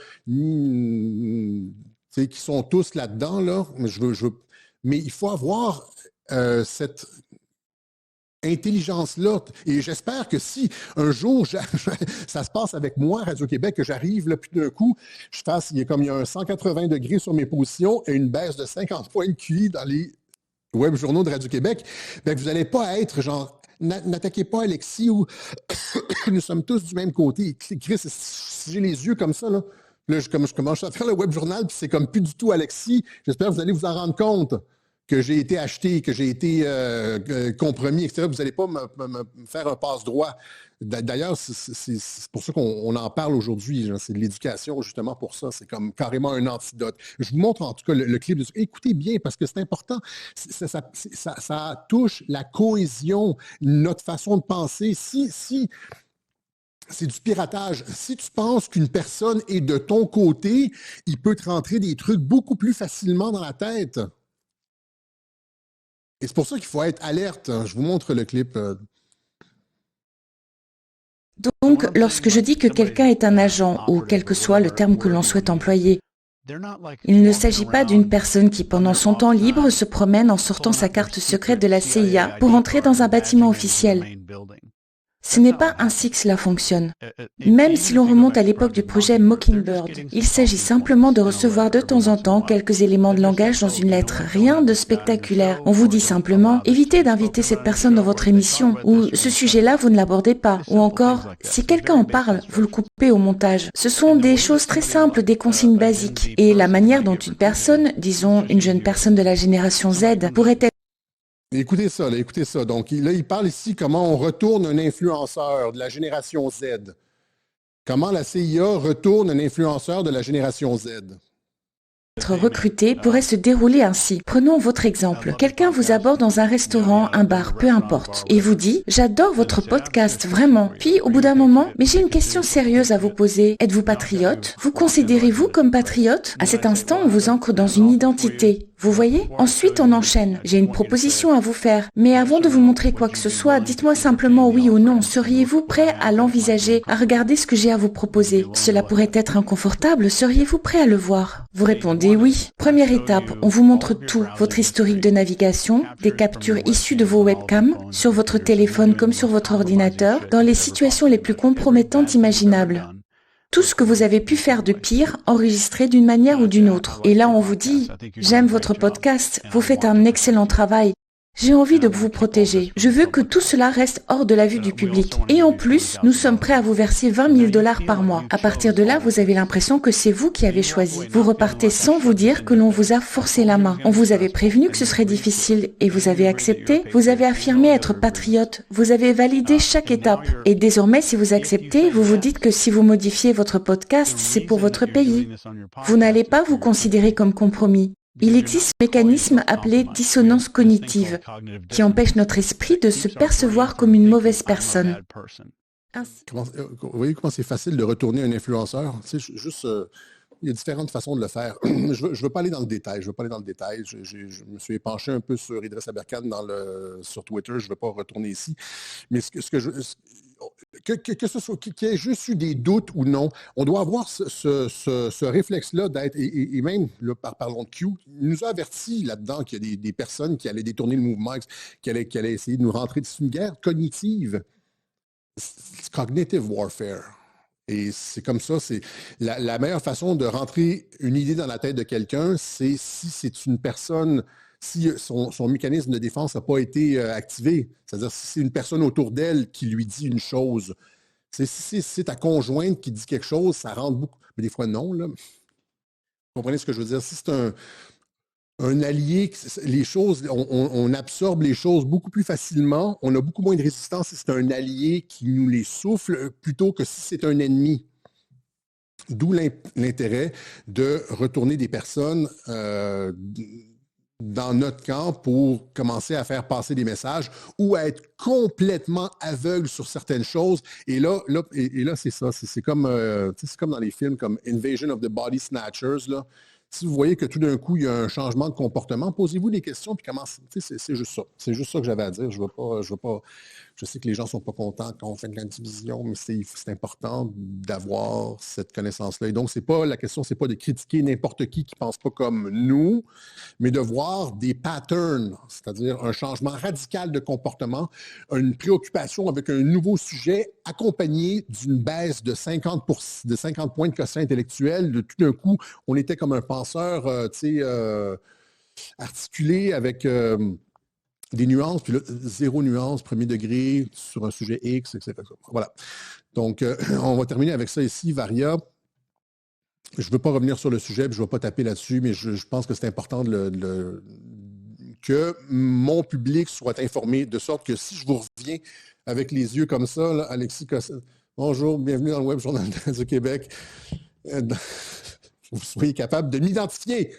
qu'ils sont tous là-dedans, là, mais il faut avoir cette intelligence-là. Et j'espère que si un jour ça se passe avec moi, Radio-Québec, que j'arrive là, puis d'un coup, il y a un 180 degrés sur mes positions et une baisse de 50 points de QI dans les web journaux de Radio-Québec, bien que vous n'allez pas être genre, n'attaquez pas Alexis ou nous sommes tous du même côté. Chris, si j'ai les yeux comme ça, là je commence à faire le web journal, puis c'est comme plus du tout Alexis. J'espère que vous allez vous en rendre compte que j'ai été acheté, que j'ai été compromis, etc. Vous n'allez pas me faire un passe-droit. D'ailleurs, c'est pour ça qu'on en parle aujourd'hui. C'est de l'éducation, justement, pour ça. C'est comme carrément un antidote. Je vous montre en tout cas le clip. Écoutez bien, parce que c'est important. Ça touche la cohésion, notre façon de penser. Si c'est du piratage. Si tu penses qu'une personne est de ton côté, il peut te rentrer des trucs beaucoup plus facilement dans la tête. Et c'est pour ça qu'il faut être alerte. Je vous montre le clip. Donc, lorsque je dis que quelqu'un est un agent, ou quel que soit le terme que l'on souhaite employer, il ne s'agit pas d'une personne qui, pendant son temps libre, se promène en sortant sa carte secrète de la CIA pour entrer dans un bâtiment officiel. Ce n'est pas ainsi que cela fonctionne. Même si l'on remonte à l'époque du projet Mockingbird, il s'agit simplement de recevoir de temps en temps quelques éléments de langage dans une lettre. Rien de spectaculaire. On vous dit simplement « Évitez d'inviter cette personne dans votre émission » ou « Ce sujet-là, vous ne l'abordez pas » ou encore « Si quelqu'un en parle, vous le coupez au montage ». Ce sont des choses très simples, des consignes basiques. Et la manière dont une personne, disons une jeune personne de la génération Z, pourrait être Écoutez ça, là, écoutez ça. Donc, là, il parle ici comment on retourne un influenceur de la génération Z. Comment la CIA retourne un influenceur de la génération Z. Être recruté pourrait se dérouler ainsi. Prenons votre exemple. Quelqu'un vous aborde dans un restaurant, un bar, peu importe, et vous dit « J'adore votre podcast, vraiment ». Puis, au bout d'un moment, « Mais j'ai une question sérieuse à vous poser. Êtes-vous patriote ? Vous considérez-vous comme patriote ? À cet instant, on vous ancre dans une identité. Vous voyez? Ensuite, on enchaîne. J'ai une proposition à vous faire. Mais avant de vous montrer quoi que ce soit, dites-moi simplement oui ou non. Seriez-vous prêt à l'envisager, à regarder ce que j'ai à vous proposer? Cela pourrait être inconfortable. Seriez-vous prêt à le voir? Vous répondez oui. Première étape, on vous montre tout. Votre historique de navigation, des captures issues de vos webcams, sur votre téléphone comme sur votre ordinateur, dans les situations les plus compromettantes imaginables. Tout ce que vous avez pu faire de pire, enregistré d'une manière ou d'une autre. Et là, on vous dit, j'aime votre podcast, vous faites un excellent travail. J'ai envie de vous protéger. Je veux que tout cela reste hors de la vue du public. Et en plus, nous sommes prêts à vous verser 20 000 $ par mois. À partir de là, vous avez l'impression que c'est vous qui avez choisi. Vous repartez sans vous dire que l'on vous a forcé la main. On vous avait prévenu que ce serait difficile et vous avez accepté. Vous avez affirmé être patriote. Vous avez validé chaque étape. Et désormais, si vous acceptez, vous vous dites que si vous modifiez votre podcast, c'est pour votre pays. Vous n'allez pas vous considérer comme compromis. Il existe ce mécanisme appelé dissonance cognitive qui empêche notre esprit de se percevoir comme une mauvaise personne. Vous voyez comment c'est facile de retourner un influenceur? Tu sais, il y a différentes façons de le faire. Je ne veux pas aller dans le détail. Je me suis épanché un peu sur Idriss Aberkan sur Twitter. Je ne veux pas retourner ici. Mais que ce soit qu'il y ait juste eu des doutes ou non, on doit avoir ce réflexe-là d'être, et même, là, parlons de Q, il nous a averti là-dedans qu'il y a des personnes qui allaient détourner le mouvement, qui allaient essayer de nous rentrer. C'est une guerre cognitive. C'est cognitive warfare. Et c'est comme ça, c'est la meilleure façon de rentrer une idée dans la tête de quelqu'un, c'est si c'est une personne, si son mécanisme de défense n'a pas été activé. C'est-à-dire si c'est une personne autour d'elle qui lui dit une chose. Si c'est ta conjointe qui dit quelque chose, ça rentre beaucoup. Mais des fois, non. Là. Vous comprenez ce que je veux dire? Si c'est un allié, les choses, on absorbe les choses beaucoup plus facilement, on a beaucoup moins de résistance si c'est un allié qui nous les souffle plutôt que si c'est un ennemi. D'où l'intérêt de retourner des personnes dans notre camp pour commencer à faire passer des messages ou à être complètement aveugle sur certaines choses. Et là c'est ça. C'est comme dans les films comme Invasion of the Body Snatchers, là. Si vous voyez que tout d'un coup, il y a un changement de comportement, posez-vous des questions puis commencez. C'est juste ça. C'est juste ça que j'avais à dire. Je sais que les gens ne sont pas contents quand on fait de la division, mais c'est important d'avoir cette connaissance-là. Et donc, la question, c'est pas de critiquer n'importe qui ne pense pas comme nous, mais de voir des patterns, c'est-à-dire un changement radical de comportement, une préoccupation avec un nouveau sujet accompagné d'une baisse de 50 points de quotient intellectuel. De tout d'un coup, on était comme un penseur articulé avec des nuances, puis là, 0 nuance, premier degré sur un sujet X, etc. Voilà. Donc, on va terminer avec ça ici, Varia. Je ne veux pas revenir sur le sujet, puis je ne vais pas taper là-dessus, mais je pense que c'est important que mon public soit informé, de sorte que si je vous reviens avec les yeux comme ça, là, Alexis Cossette, bonjour, bienvenue dans le Web Journal du Québec, vous soyez capable de m'identifier.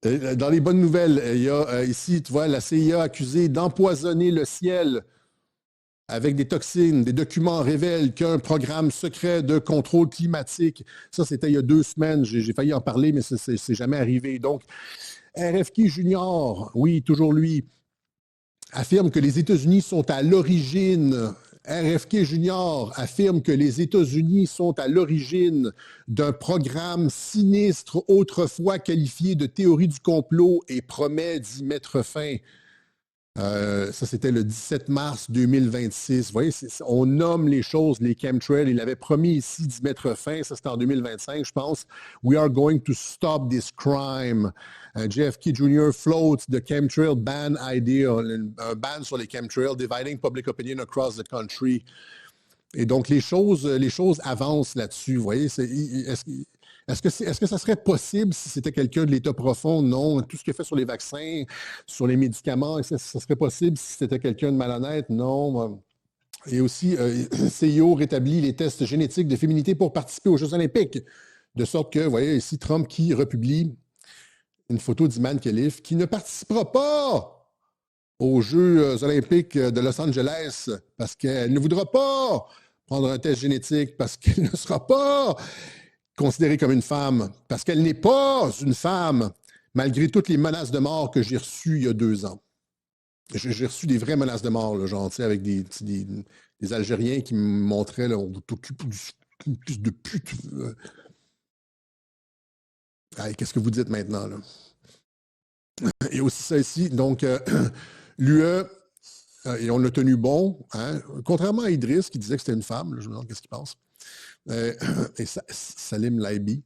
Dans les bonnes nouvelles, il y a ici, tu vois, la CIA accusée d'empoisonner le ciel avec des toxines. Des documents révèlent qu'un programme secret de contrôle climatique, ça c'était il y a 2 semaines, j'ai failli en parler, mais c'est jamais arrivé. Donc, RFK Junior, oui, toujours lui, affirme que les États-Unis sont à l'origine. RFK Junior affirme que les États-Unis sont à l'origine d'un programme sinistre autrefois qualifié de théorie du complot et promet d'y mettre fin. Ça, c'était le 17 mars 2026. Vous voyez, on nomme les choses, les chemtrails. Il avait promis ici d'y mettre fin. Ça, c'était en 2025, je pense. We are going to stop this crime. JFK Jr. floats the chemtrail ban idea, un ban sur les chemtrails, dividing public opinion across the country. Et donc, les choses avancent là-dessus. Vous voyez, est-ce que ça serait possible si c'était quelqu'un de l'État profond? Non. Tout ce qu'il a fait sur les vaccins, sur les médicaments, ça serait possible si c'était quelqu'un de malhonnête? Non. Et aussi, CIO rétablit les tests génétiques de féminité pour participer aux Jeux olympiques. De sorte que, vous voyez ici, Trump qui republie une photo d'Iman Khalif qui ne participera pas aux Jeux olympiques de Los Angeles parce qu'elle ne voudra pas prendre un test génétique, parce qu'elle ne sera pas considérée comme une femme, parce qu'elle n'est pas une femme, malgré toutes les menaces de mort que j'ai reçues il y a 2 ans. J'ai reçu des vraies menaces de mort, là, genre, avec des Algériens qui me montraient, là, on t'occupe plus de pute. Allez, qu'est-ce que vous dites maintenant, là? Et aussi ça ici, donc, l'UE, et on l'a tenu bon, hein, contrairement à Idriss qui disait que c'était une femme, là, je me demande qu'est-ce qu'il pense. Et Salim Laibi,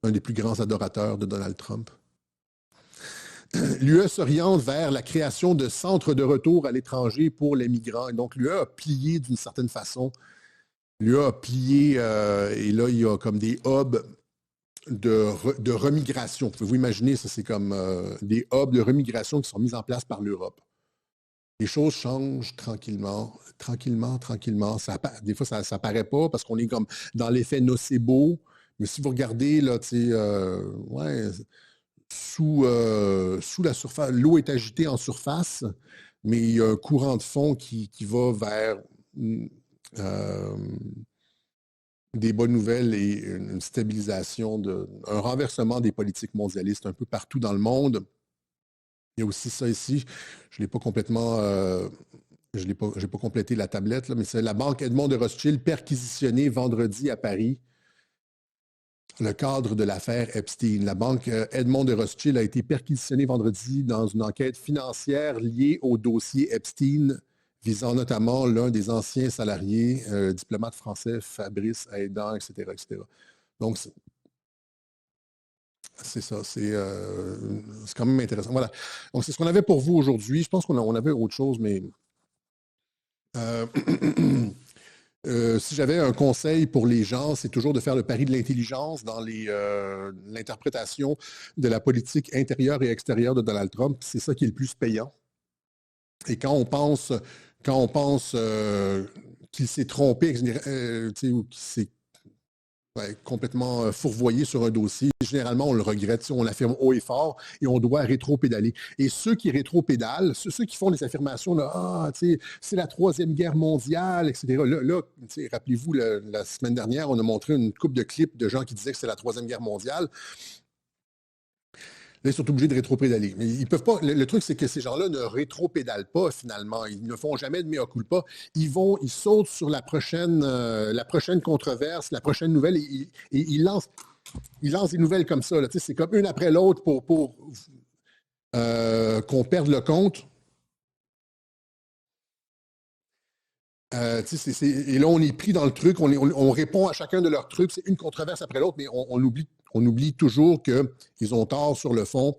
un des plus grands adorateurs de Donald Trump. L'UE s'oriente vers la création de centres de retour à l'étranger pour les migrants. Et donc, l'UE a plié d'une certaine façon. L'UE a plié, et là, il y a comme des hubs de remigration. Pouvez-vous imaginer, ça, c'est comme des hubs de remigration qui sont mis en place par l'Europe. Les choses changent tranquillement. Des fois, ça ne paraît pas parce qu'on est comme dans l'effet nocebo. Mais si vous regardez, là, sous la surface, l'eau est agitée en surface, mais il y a un courant de fond qui va vers des bonnes nouvelles et une stabilisation, un renversement des politiques mondialistes un peu partout dans le monde. Il y a aussi ça ici. Je n'ai pas complètement... je n'ai pas complété la tablette, là, mais c'est la banque Edmond de Rothschild perquisitionnée vendredi à Paris. Le cadre de l'affaire Epstein. La banque Edmond de Rothschild a été perquisitionnée vendredi dans une enquête financière liée au dossier Epstein, visant notamment l'un des anciens salariés, diplomate français, Fabrice Aidant, etc., etc. Donc, c'est ça, c'est quand même intéressant. Voilà. Donc, c'est ce qu'on avait pour vous aujourd'hui. Je pense qu'on avait autre chose, mais... si j'avais un conseil pour les gens, c'est toujours de faire le pari de l'intelligence dans l'interprétation de la politique intérieure et extérieure de Donald Trump. C'est ça qui est le plus payant. Et quand on pense qu'il s'est trompé, ou qu'il s'est complètement fourvoyé sur un dossier, généralement, on le regrette, on l'affirme haut et fort, et on doit rétro-pédaler. Et ceux qui rétro-pédalent, ceux qui font des affirmations, là, c'est la Troisième Guerre mondiale, etc. Là rappelez-vous, la semaine dernière, on a montré une couple de clips de gens qui disaient que c'est la Troisième Guerre mondiale. Là, ils sont obligés de rétro-pédaler. Mais ils peuvent pas. Le truc, c'est que ces gens-là ne rétro-pédalent pas, finalement. Ils ne font jamais de mea culpa. Ils sautent sur la prochaine controverse, la prochaine nouvelle, et ils lancent des nouvelles comme ça. C'est comme une après l'autre pour qu'on perde le compte. Et là, on est pris dans le truc, on répond à chacun de leurs trucs, c'est une controverse après l'autre, mais on oublie toujours qu'ils ont tort sur le fond.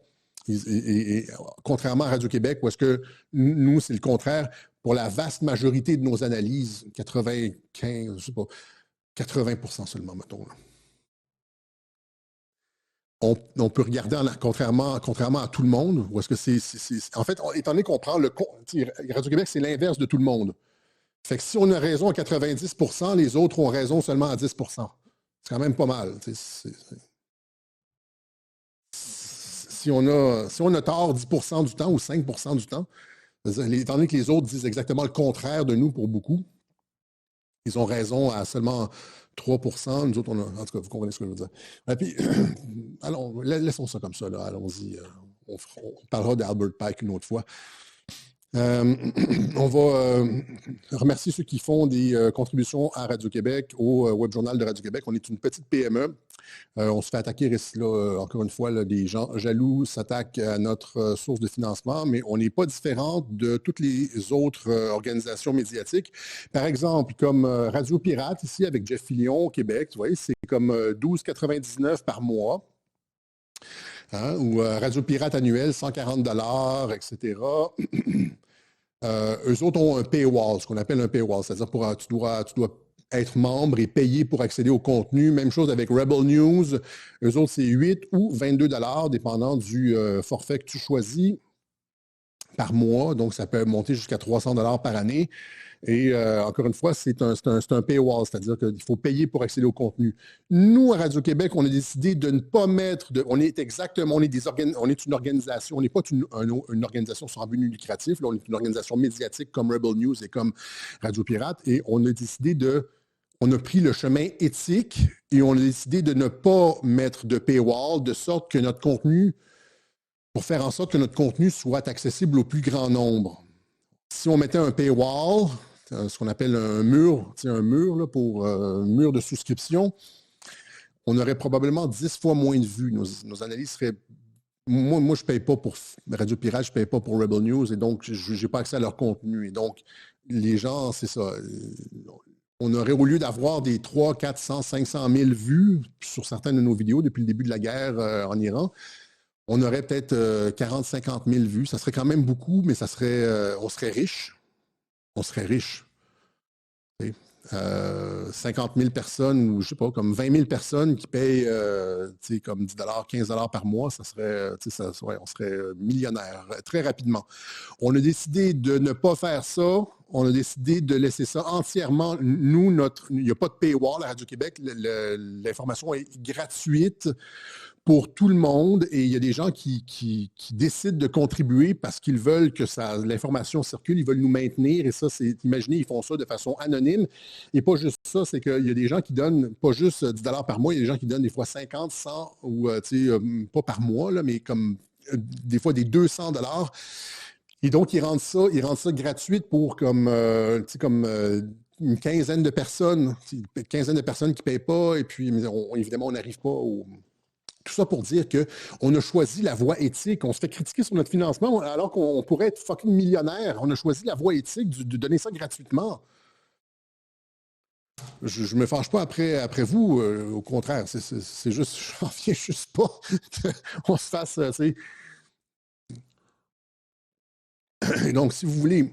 Et contrairement à Radio-Québec, où est-ce que nous, c'est le contraire, pour la vaste majorité de nos analyses, 95, je sais pas, 80% seulement, mettons. Là. On peut regarder, contrairement à tout le monde, où est-ce que c'est... En fait, étant donné qu'on prend Radio-Québec, c'est l'inverse de tout le monde. Fait que si on a raison à 90%, les autres ont raison seulement à 10%. C'est quand même pas mal. Si on a tort 10% du temps ou 5% du temps, étant donné que les autres disent exactement le contraire de nous pour beaucoup, ils ont raison à seulement 3%. Nous autres, en tout cas, vous comprenez ce que je veux dire. Et puis, allons, laissons ça comme ça. Là, allons-y. On parlera d'Albert Pike une autre fois. On va remercier ceux qui font des contributions à Radio-Québec, au Web Journal de Radio-Québec. On est une petite PME. On se fait attaquer, là, encore une fois, là, des gens jaloux s'attaquent à notre source de financement, mais on n'est pas différent de toutes les autres organisations médiatiques. Par exemple, comme Radio Pirate, ici, avec Jeff Fillion au Québec, vous voyez, c'est comme 12,99 par mois. Hein, ou Radio Pirate annuel, 140 $, etc. Eux autres ont un paywall, ce qu'on appelle un paywall, c'est-à-dire tu dois être membre et payer pour accéder au contenu. Même chose avec Rebel News. Eux autres, c'est 8 ou 22 $, dépendant du forfait que tu choisis par mois. Donc, ça peut monter jusqu'à 300 $ par année. Et encore une fois, c'est un paywall, c'est-à-dire qu'il faut payer pour accéder au contenu. Nous, à Radio-Québec, on a décidé de ne pas mettre on est une organisation, on n'est pas une organisation sans but lucratif, là, on est une organisation médiatique comme Rebel News et comme Radio Pirate, et on a décidé on a pris le chemin éthique Et on a décidé de ne pas mettre de paywall, de sorte que notre contenu, pour faire en sorte que notre contenu soit accessible au plus grand nombre. Si on mettait un paywall, ce qu'on appelle un mur là, pour un mur de souscription, on aurait probablement 10 fois moins de vues. Nos analyses seraient... Moi, je ne paye pas pour Radio Pirate, je ne paye pas pour Rebel News, et donc je n'ai pas accès à leur contenu. Et donc, les gens, c'est ça. On aurait, au lieu d'avoir des 300, 400, 500 000 vues sur certaines de nos vidéos depuis le début de la guerre en Iran, on aurait peut-être 40, 50 000 vues. Ça serait quand même beaucoup, mais ça serait, on serait riche. On serait riche. 50 000 personnes, ou je sais pas, comme 20 000 personnes qui payent comme 10 15 par mois, ça serait, on serait millionnaire très rapidement. On a décidé de ne pas faire ça. On a décidé de laisser ça entièrement. Nous, il n'y a pas de paywall à Radio-Québec. L'information est gratuite pour tout le monde, et il y a des gens qui décident de contribuer parce qu'ils veulent que l'information circule, ils veulent nous maintenir, et ça, imaginez, ils font ça de façon anonyme. Et pas juste ça, c'est qu'il y a des gens qui donnent pas juste 10 $ par mois, il y a des gens qui donnent des fois 50, 100, ou pas par mois, là, mais comme des fois des 200 $. Et donc, ils rendent ça gratuit pour comme une quinzaine de personnes qui ne payent pas, et puis évidemment, on n'arrive pas au... Tout ça pour dire qu'on a choisi la voie éthique. On se fait critiquer sur notre financement alors qu'on pourrait être fucking millionnaire. On a choisi la voie éthique de donner ça gratuitement. Je ne me fâche pas après vous. Au contraire, c'est juste, j'en viens juste pas qu'on se fasse... Et donc, si vous voulez...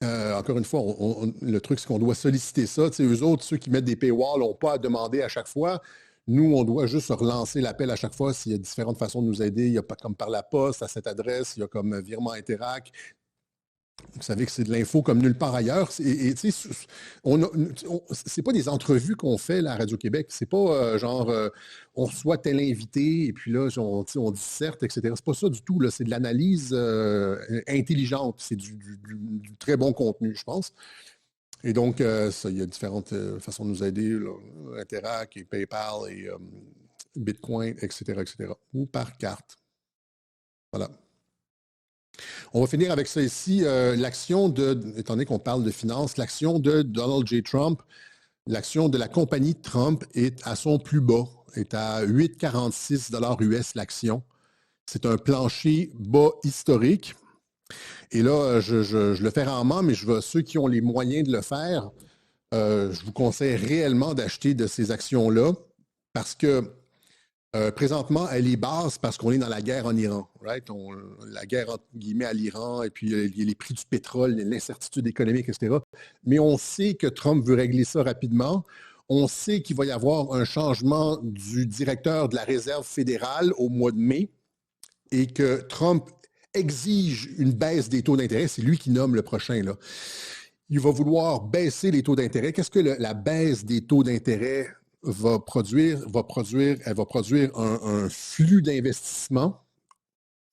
encore une fois, le truc, c'est qu'on doit solliciter ça. Eux autres, ceux qui mettent des paywalls n'ont pas à demander à chaque fois. Nous, on doit juste relancer l'appel à chaque fois s'il y a différentes façons de nous aider. Il n'y a pas comme par la poste à cette adresse, il y a comme virement Interac. Vous savez que c'est de l'info comme nulle part ailleurs. C'est pas des entrevues qu'on fait là, à Radio-Québec. C'est pas on reçoit tel invité et puis là, on disserte, etc. C'est pas ça du tout. C'est de l'analyse intelligente. C'est du très bon contenu, je pense. Et donc, il y a différentes façons de nous aider, là, Interac et PayPal et Bitcoin, etc., ou par carte. Voilà. On va finir avec ça ici. L'action étant donné qu'on parle de finances, l'action de Donald J. Trump, l'action de la compagnie Trump est à son plus bas, est à 8,46 $ US l'action. C'est un plancher bas historique. Et là, je le fais rarement, mais ceux qui ont les moyens de le faire, je vous conseille réellement d'acheter de ces actions-là parce que présentement, elle est basse parce qu'on est dans la guerre en Iran. Right? La guerre, entre guillemets, à l'Iran, et puis il y a les prix du pétrole, l'incertitude économique, etc. Mais on sait que Trump veut régler ça rapidement. On sait qu'il va y avoir un changement du directeur de la Réserve fédérale au mois de mai et que Trump exige une baisse des taux d'intérêt. C'est lui qui nomme le prochain, là. Il va vouloir baisser les taux d'intérêt. Qu'est-ce que la baisse des taux d'intérêt va produire? Elle va produire un flux d'investissement.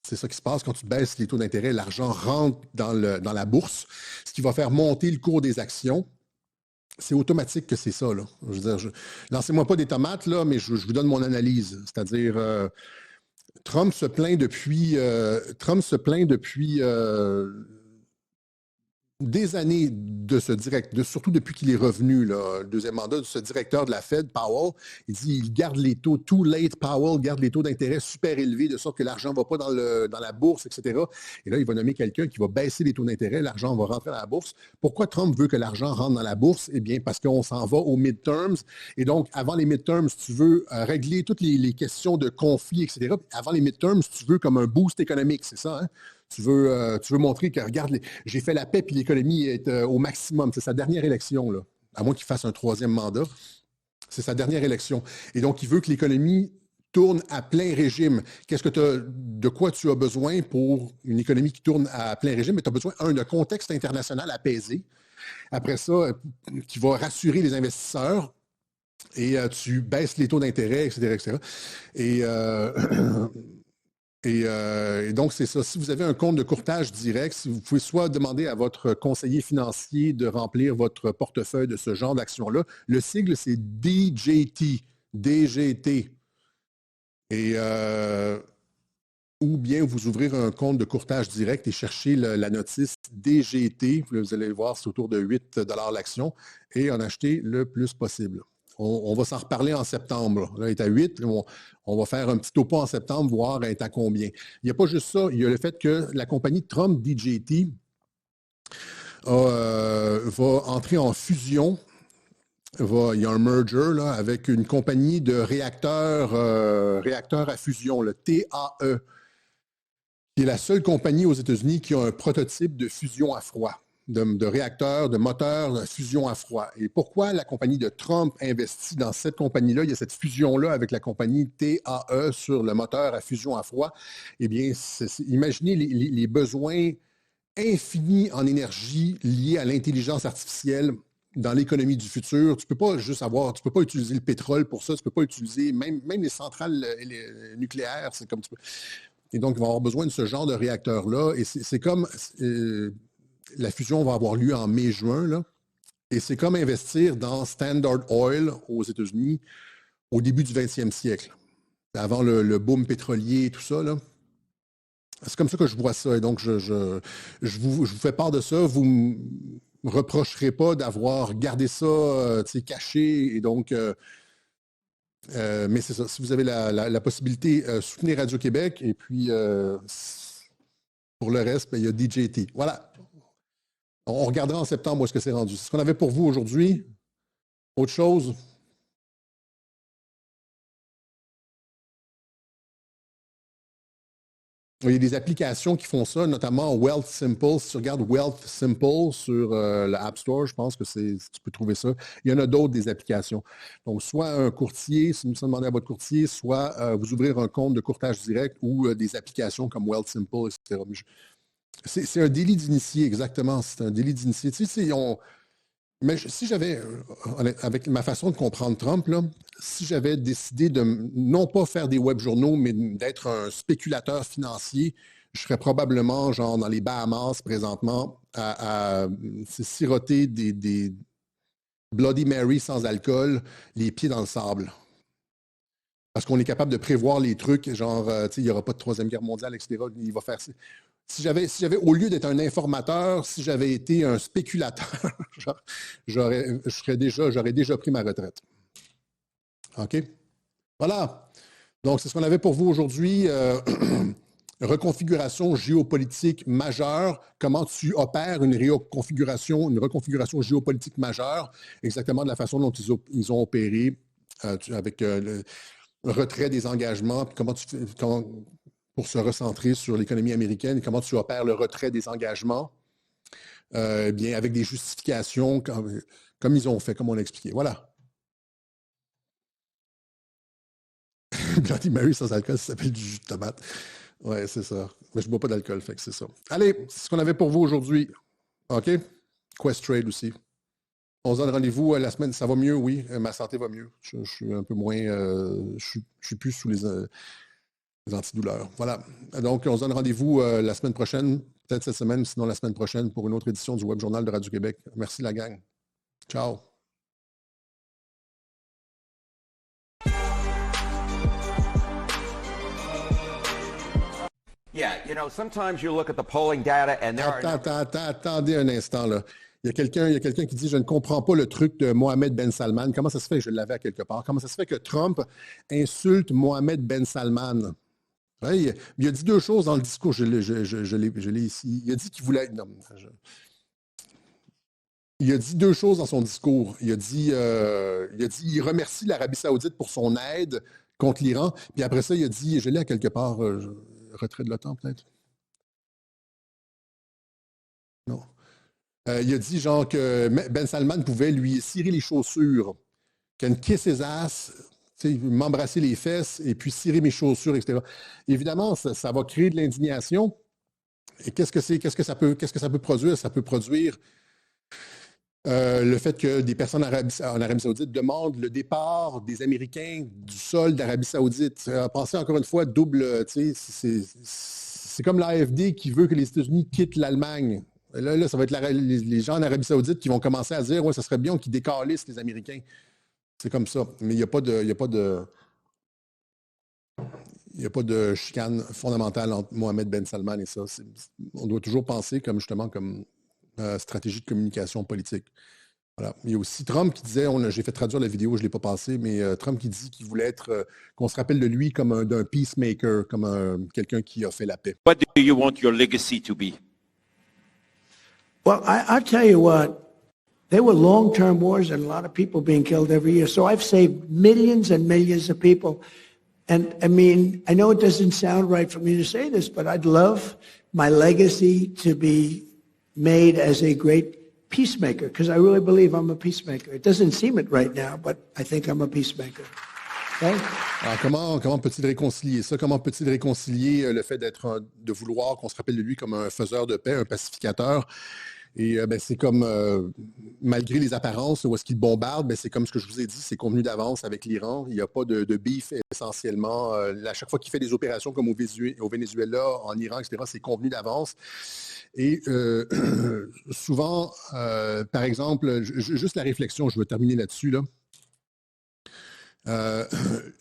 C'est ça qui se passe quand tu baisses les taux d'intérêt. L'argent rentre dans la bourse, ce qui va faire monter le cours des actions. C'est automatique que c'est ça, là. Je veux dire, lancez-moi pas des tomates, là, mais je vous donne mon analyse. C'est-à-dire... Trump se plaint depuis des années de ce surtout depuis qu'il est revenu, là, deuxième mandat, de ce directeur de la Fed, Powell. Il dit il garde les taux, too late, Powell garde les taux d'intérêt super élevés, de sorte que l'argent ne va pas dans la bourse, etc. Et là, il va nommer quelqu'un qui va baisser les taux d'intérêt, l'argent va rentrer dans la bourse. Pourquoi Trump veut que l'argent rentre dans la bourse? Eh bien, parce qu'on s'en va aux midterms. Et donc, avant les midterms, tu veux régler toutes les questions de conflit, etc. Avant les midterms, tu veux comme un boost économique, c'est ça, hein? Tu veux montrer que, regarde, j'ai fait la paix puis l'économie est au maximum. C'est sa dernière élection, là. À moins qu'il fasse un troisième mandat. C'est sa dernière élection. Et donc, il veut que l'économie tourne à plein régime. De quoi tu as besoin pour une économie qui tourne à plein régime? Mais tu as besoin, d'un contexte international apaisé. Après ça, qui va rassurer les investisseurs. Et tu baisses les taux d'intérêt, etc., etc. Et donc, c'est ça. Si vous avez un compte de courtage direct, si vous pouvez soit demander à votre conseiller financier de remplir votre portefeuille de ce genre d'action-là. Le sigle, c'est DJT. DGT. Et ou bien vous ouvrir un compte de courtage direct et chercher la notice DGT. Vous allez voir, c'est autour de 8 $ l'action et en acheter le plus possible. On va s'en reparler en septembre. Là, il est à 8. On va faire un petit topo en septembre, voir elle est à combien. Il n'y a pas juste ça. Il y a le fait que la compagnie Trump DGT va entrer en fusion. Il y a un merger là, avec une compagnie de réacteurs à fusion, le TAE, qui est la seule compagnie aux États-Unis qui a un prototype de fusion à froid. De réacteurs, de moteurs, de fusion à froid. Et pourquoi la compagnie de Trump investit dans cette compagnie-là? Il y a cette fusion-là avec la compagnie TAE sur le moteur à fusion à froid. Eh bien, imaginez les besoins infinis en énergie liés à l'intelligence artificielle dans l'économie du futur. Tu ne peux pas juste tu peux pas utiliser le pétrole pour ça, tu ne peux pas utiliser même les centrales nucléaires, c'est comme tu peux. Et donc, il va avoir besoin de ce genre de réacteur-là. Et c'est comme... la fusion va avoir lieu en mai-juin, là, et c'est comme investir dans Standard Oil aux États-Unis au début du 20e siècle, avant le boom pétrolier et tout ça. Là. C'est comme ça que je vois ça. Et donc, je vous fais part de ça. Vous ne me reprocherez pas d'avoir gardé ça caché. Et donc, mais c'est ça. Si vous avez la possibilité, soutenez Radio-Québec. Et puis, pour le reste, il y a DJT. Voilà. On regardera en septembre où est-ce que c'est rendu. C'est ce qu'on avait pour vous aujourd'hui. Autre chose? Il y a des applications qui font ça, notamment Wealth Simple. Si tu regardes Wealth Simple sur l'App Store, je pense que tu peux trouver ça. Il y en a d'autres des applications. Donc, soit un courtier, si vous demandez à votre courtier, soit vous ouvrir un compte de courtage direct ou des applications comme Wealth Simple, etc. C'est un délit d'initié, exactement. C'est un délit d'initié. Tu sais, mais si j'avais, avec ma façon de comprendre Trump, là, si j'avais décidé de non pas faire des web journaux, mais d'être un spéculateur financier, je serais probablement genre dans les Bahamas présentement à siroter des Bloody Mary sans alcool, les pieds dans le sable. Parce qu'on est capable de prévoir les trucs, genre, il n'y aura pas de Troisième Guerre mondiale, etc. Il va faire... Si j'avais, au lieu d'être un informateur, si j'avais été un spéculateur, j'aurais déjà pris ma retraite. OK? Voilà. Donc, c'est ce qu'on avait pour vous aujourd'hui. Reconfiguration géopolitique majeure. Comment tu opères une reconfiguration géopolitique majeure, exactement de la façon dont ils ont opéré avec le retrait des engagements, puis comment tu fais... pour se recentrer sur l'économie américaine et comment tu opères le retrait des engagements, bien avec des justifications comme ils ont fait, comme on l'a expliqué. Voilà. Bloody Mary sans alcool, ça s'appelle du jus de tomate. Oui, c'est ça. Mais je ne bois pas d'alcool, fait que c'est ça. Allez, c'est ce qu'on avait pour vous aujourd'hui. OK? Questrade aussi. On se donne rendez-vous la semaine. Ça va mieux, oui. Ma santé va mieux. Je suis un peu moins... je suis plus sous les antidouleurs. Voilà. Donc, on se donne rendez-vous la semaine prochaine, peut-être cette semaine, sinon la semaine prochaine, pour une autre édition du Web Journal de Radio-Québec. Merci la gang. Ciao. Yeah, sometimes you look at the polling data and there Attendez un instant, là. Il y a quelqu'un qui dit « Je ne comprends pas le truc de Mohamed Ben Salman. » Comment ça se fait? Je l'avais à quelque part. Comment ça se fait que Trump insulte Mohamed Ben Salman? Ouais, il a dit deux choses dans le discours. Je l'ai ici. Il a dit qu'il voulait... Non, il a dit deux choses dans son discours. Il a dit il remercie l'Arabie Saoudite pour son aide contre l'Iran. Puis après ça, il a dit, je l'ai à quelque part, retrait de l'OTAN peut-être. Non. Il a dit genre que Ben Salman pouvait lui cirer les chaussures, can kiss his ass, m'embrasser les fesses et puis cirer mes chaussures, etc. Évidemment, ça va créer de l'indignation. Et qu'est-ce que ça peut produire? Ça peut produire le fait que des personnes en Arabie Saoudite demandent le départ des Américains du sol d'Arabie Saoudite. Pensez encore une fois, double, c'est comme l'AfD qui veut que les États-Unis quittent l'Allemagne. Là, ça va être les gens en Arabie Saoudite qui vont commencer à dire « Ouais, ça serait bien qu'ils décalissent les Américains. » C'est comme ça. Mais il n'y a pas de chicane fondamentale entre Mohamed Ben Salman et ça. On doit toujours penser comme stratégie de communication politique. Voilà. Il y a aussi Trump qui disait, j'ai fait traduire la vidéo, je ne l'ai pas passée, mais Trump qui dit qu'il voulait qu'on se rappelle de lui comme d'un peacemaker, comme quelqu'un qui a fait la paix. What do you want your legacy to be? Well, I'll tell you what, there were long-term wars and a lot of people being killed every year. So I've saved millions and millions of people. And I mean, I know it doesn't sound right for me to say this, but I'd love my legacy to be made as a great peacemaker, because I really believe I'm a peacemaker. It doesn't seem it right now, but I think I'm a peacemaker. Okay? Alors, comment peut-il réconcilier ça? Comment peut-il réconcilier le fait de vouloir qu'on se rappelle de lui comme un faiseur de paix, un pacificateur? Et c'est comme, malgré les apparences où est-ce qu'il bombarde, c'est comme ce que je vous ai dit, c'est convenu d'avance avec l'Iran. Il n'y a pas de beef essentiellement. À chaque fois qu'il fait des opérations comme au Venezuela, en Iran, etc., c'est convenu d'avance. Et souvent, par exemple, juste la réflexion, je veux terminer là-dessus, là.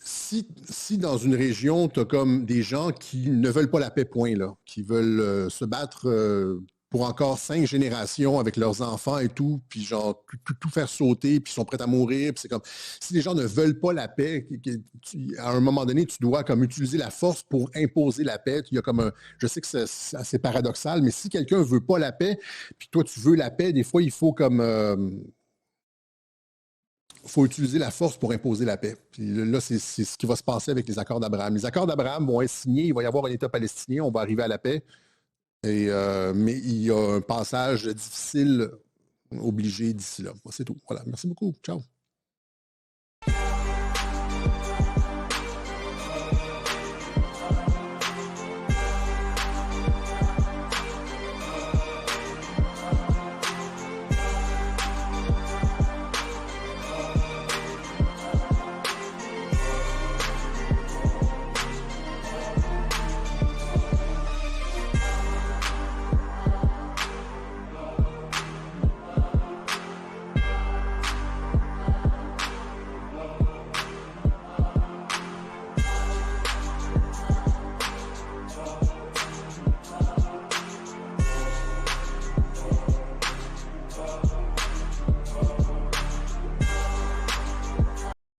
Si dans une région, tu as comme des gens qui ne veulent pas la paix, point, là, qui veulent se battre pour encore 5 générations avec leurs enfants et tout, puis genre tout faire sauter, puis ils sont prêts à mourir, puis c'est comme, si les gens ne veulent pas la paix, à un moment donné, tu dois comme utiliser la force pour imposer la paix. Il y a comme je sais que c'est assez paradoxal, mais si quelqu'un ne veut pas la paix, puis toi tu veux la paix, des fois il faut comme faut utiliser la force pour imposer la paix. Puis là, c'est ce qui va se passer avec les accords d'Abraham. Les accords d'Abraham vont être signés, il va y avoir un État palestinien, on va arriver à la paix. Mais il y a un passage difficile obligé d'ici là. C'est tout. Voilà. Merci beaucoup. Ciao.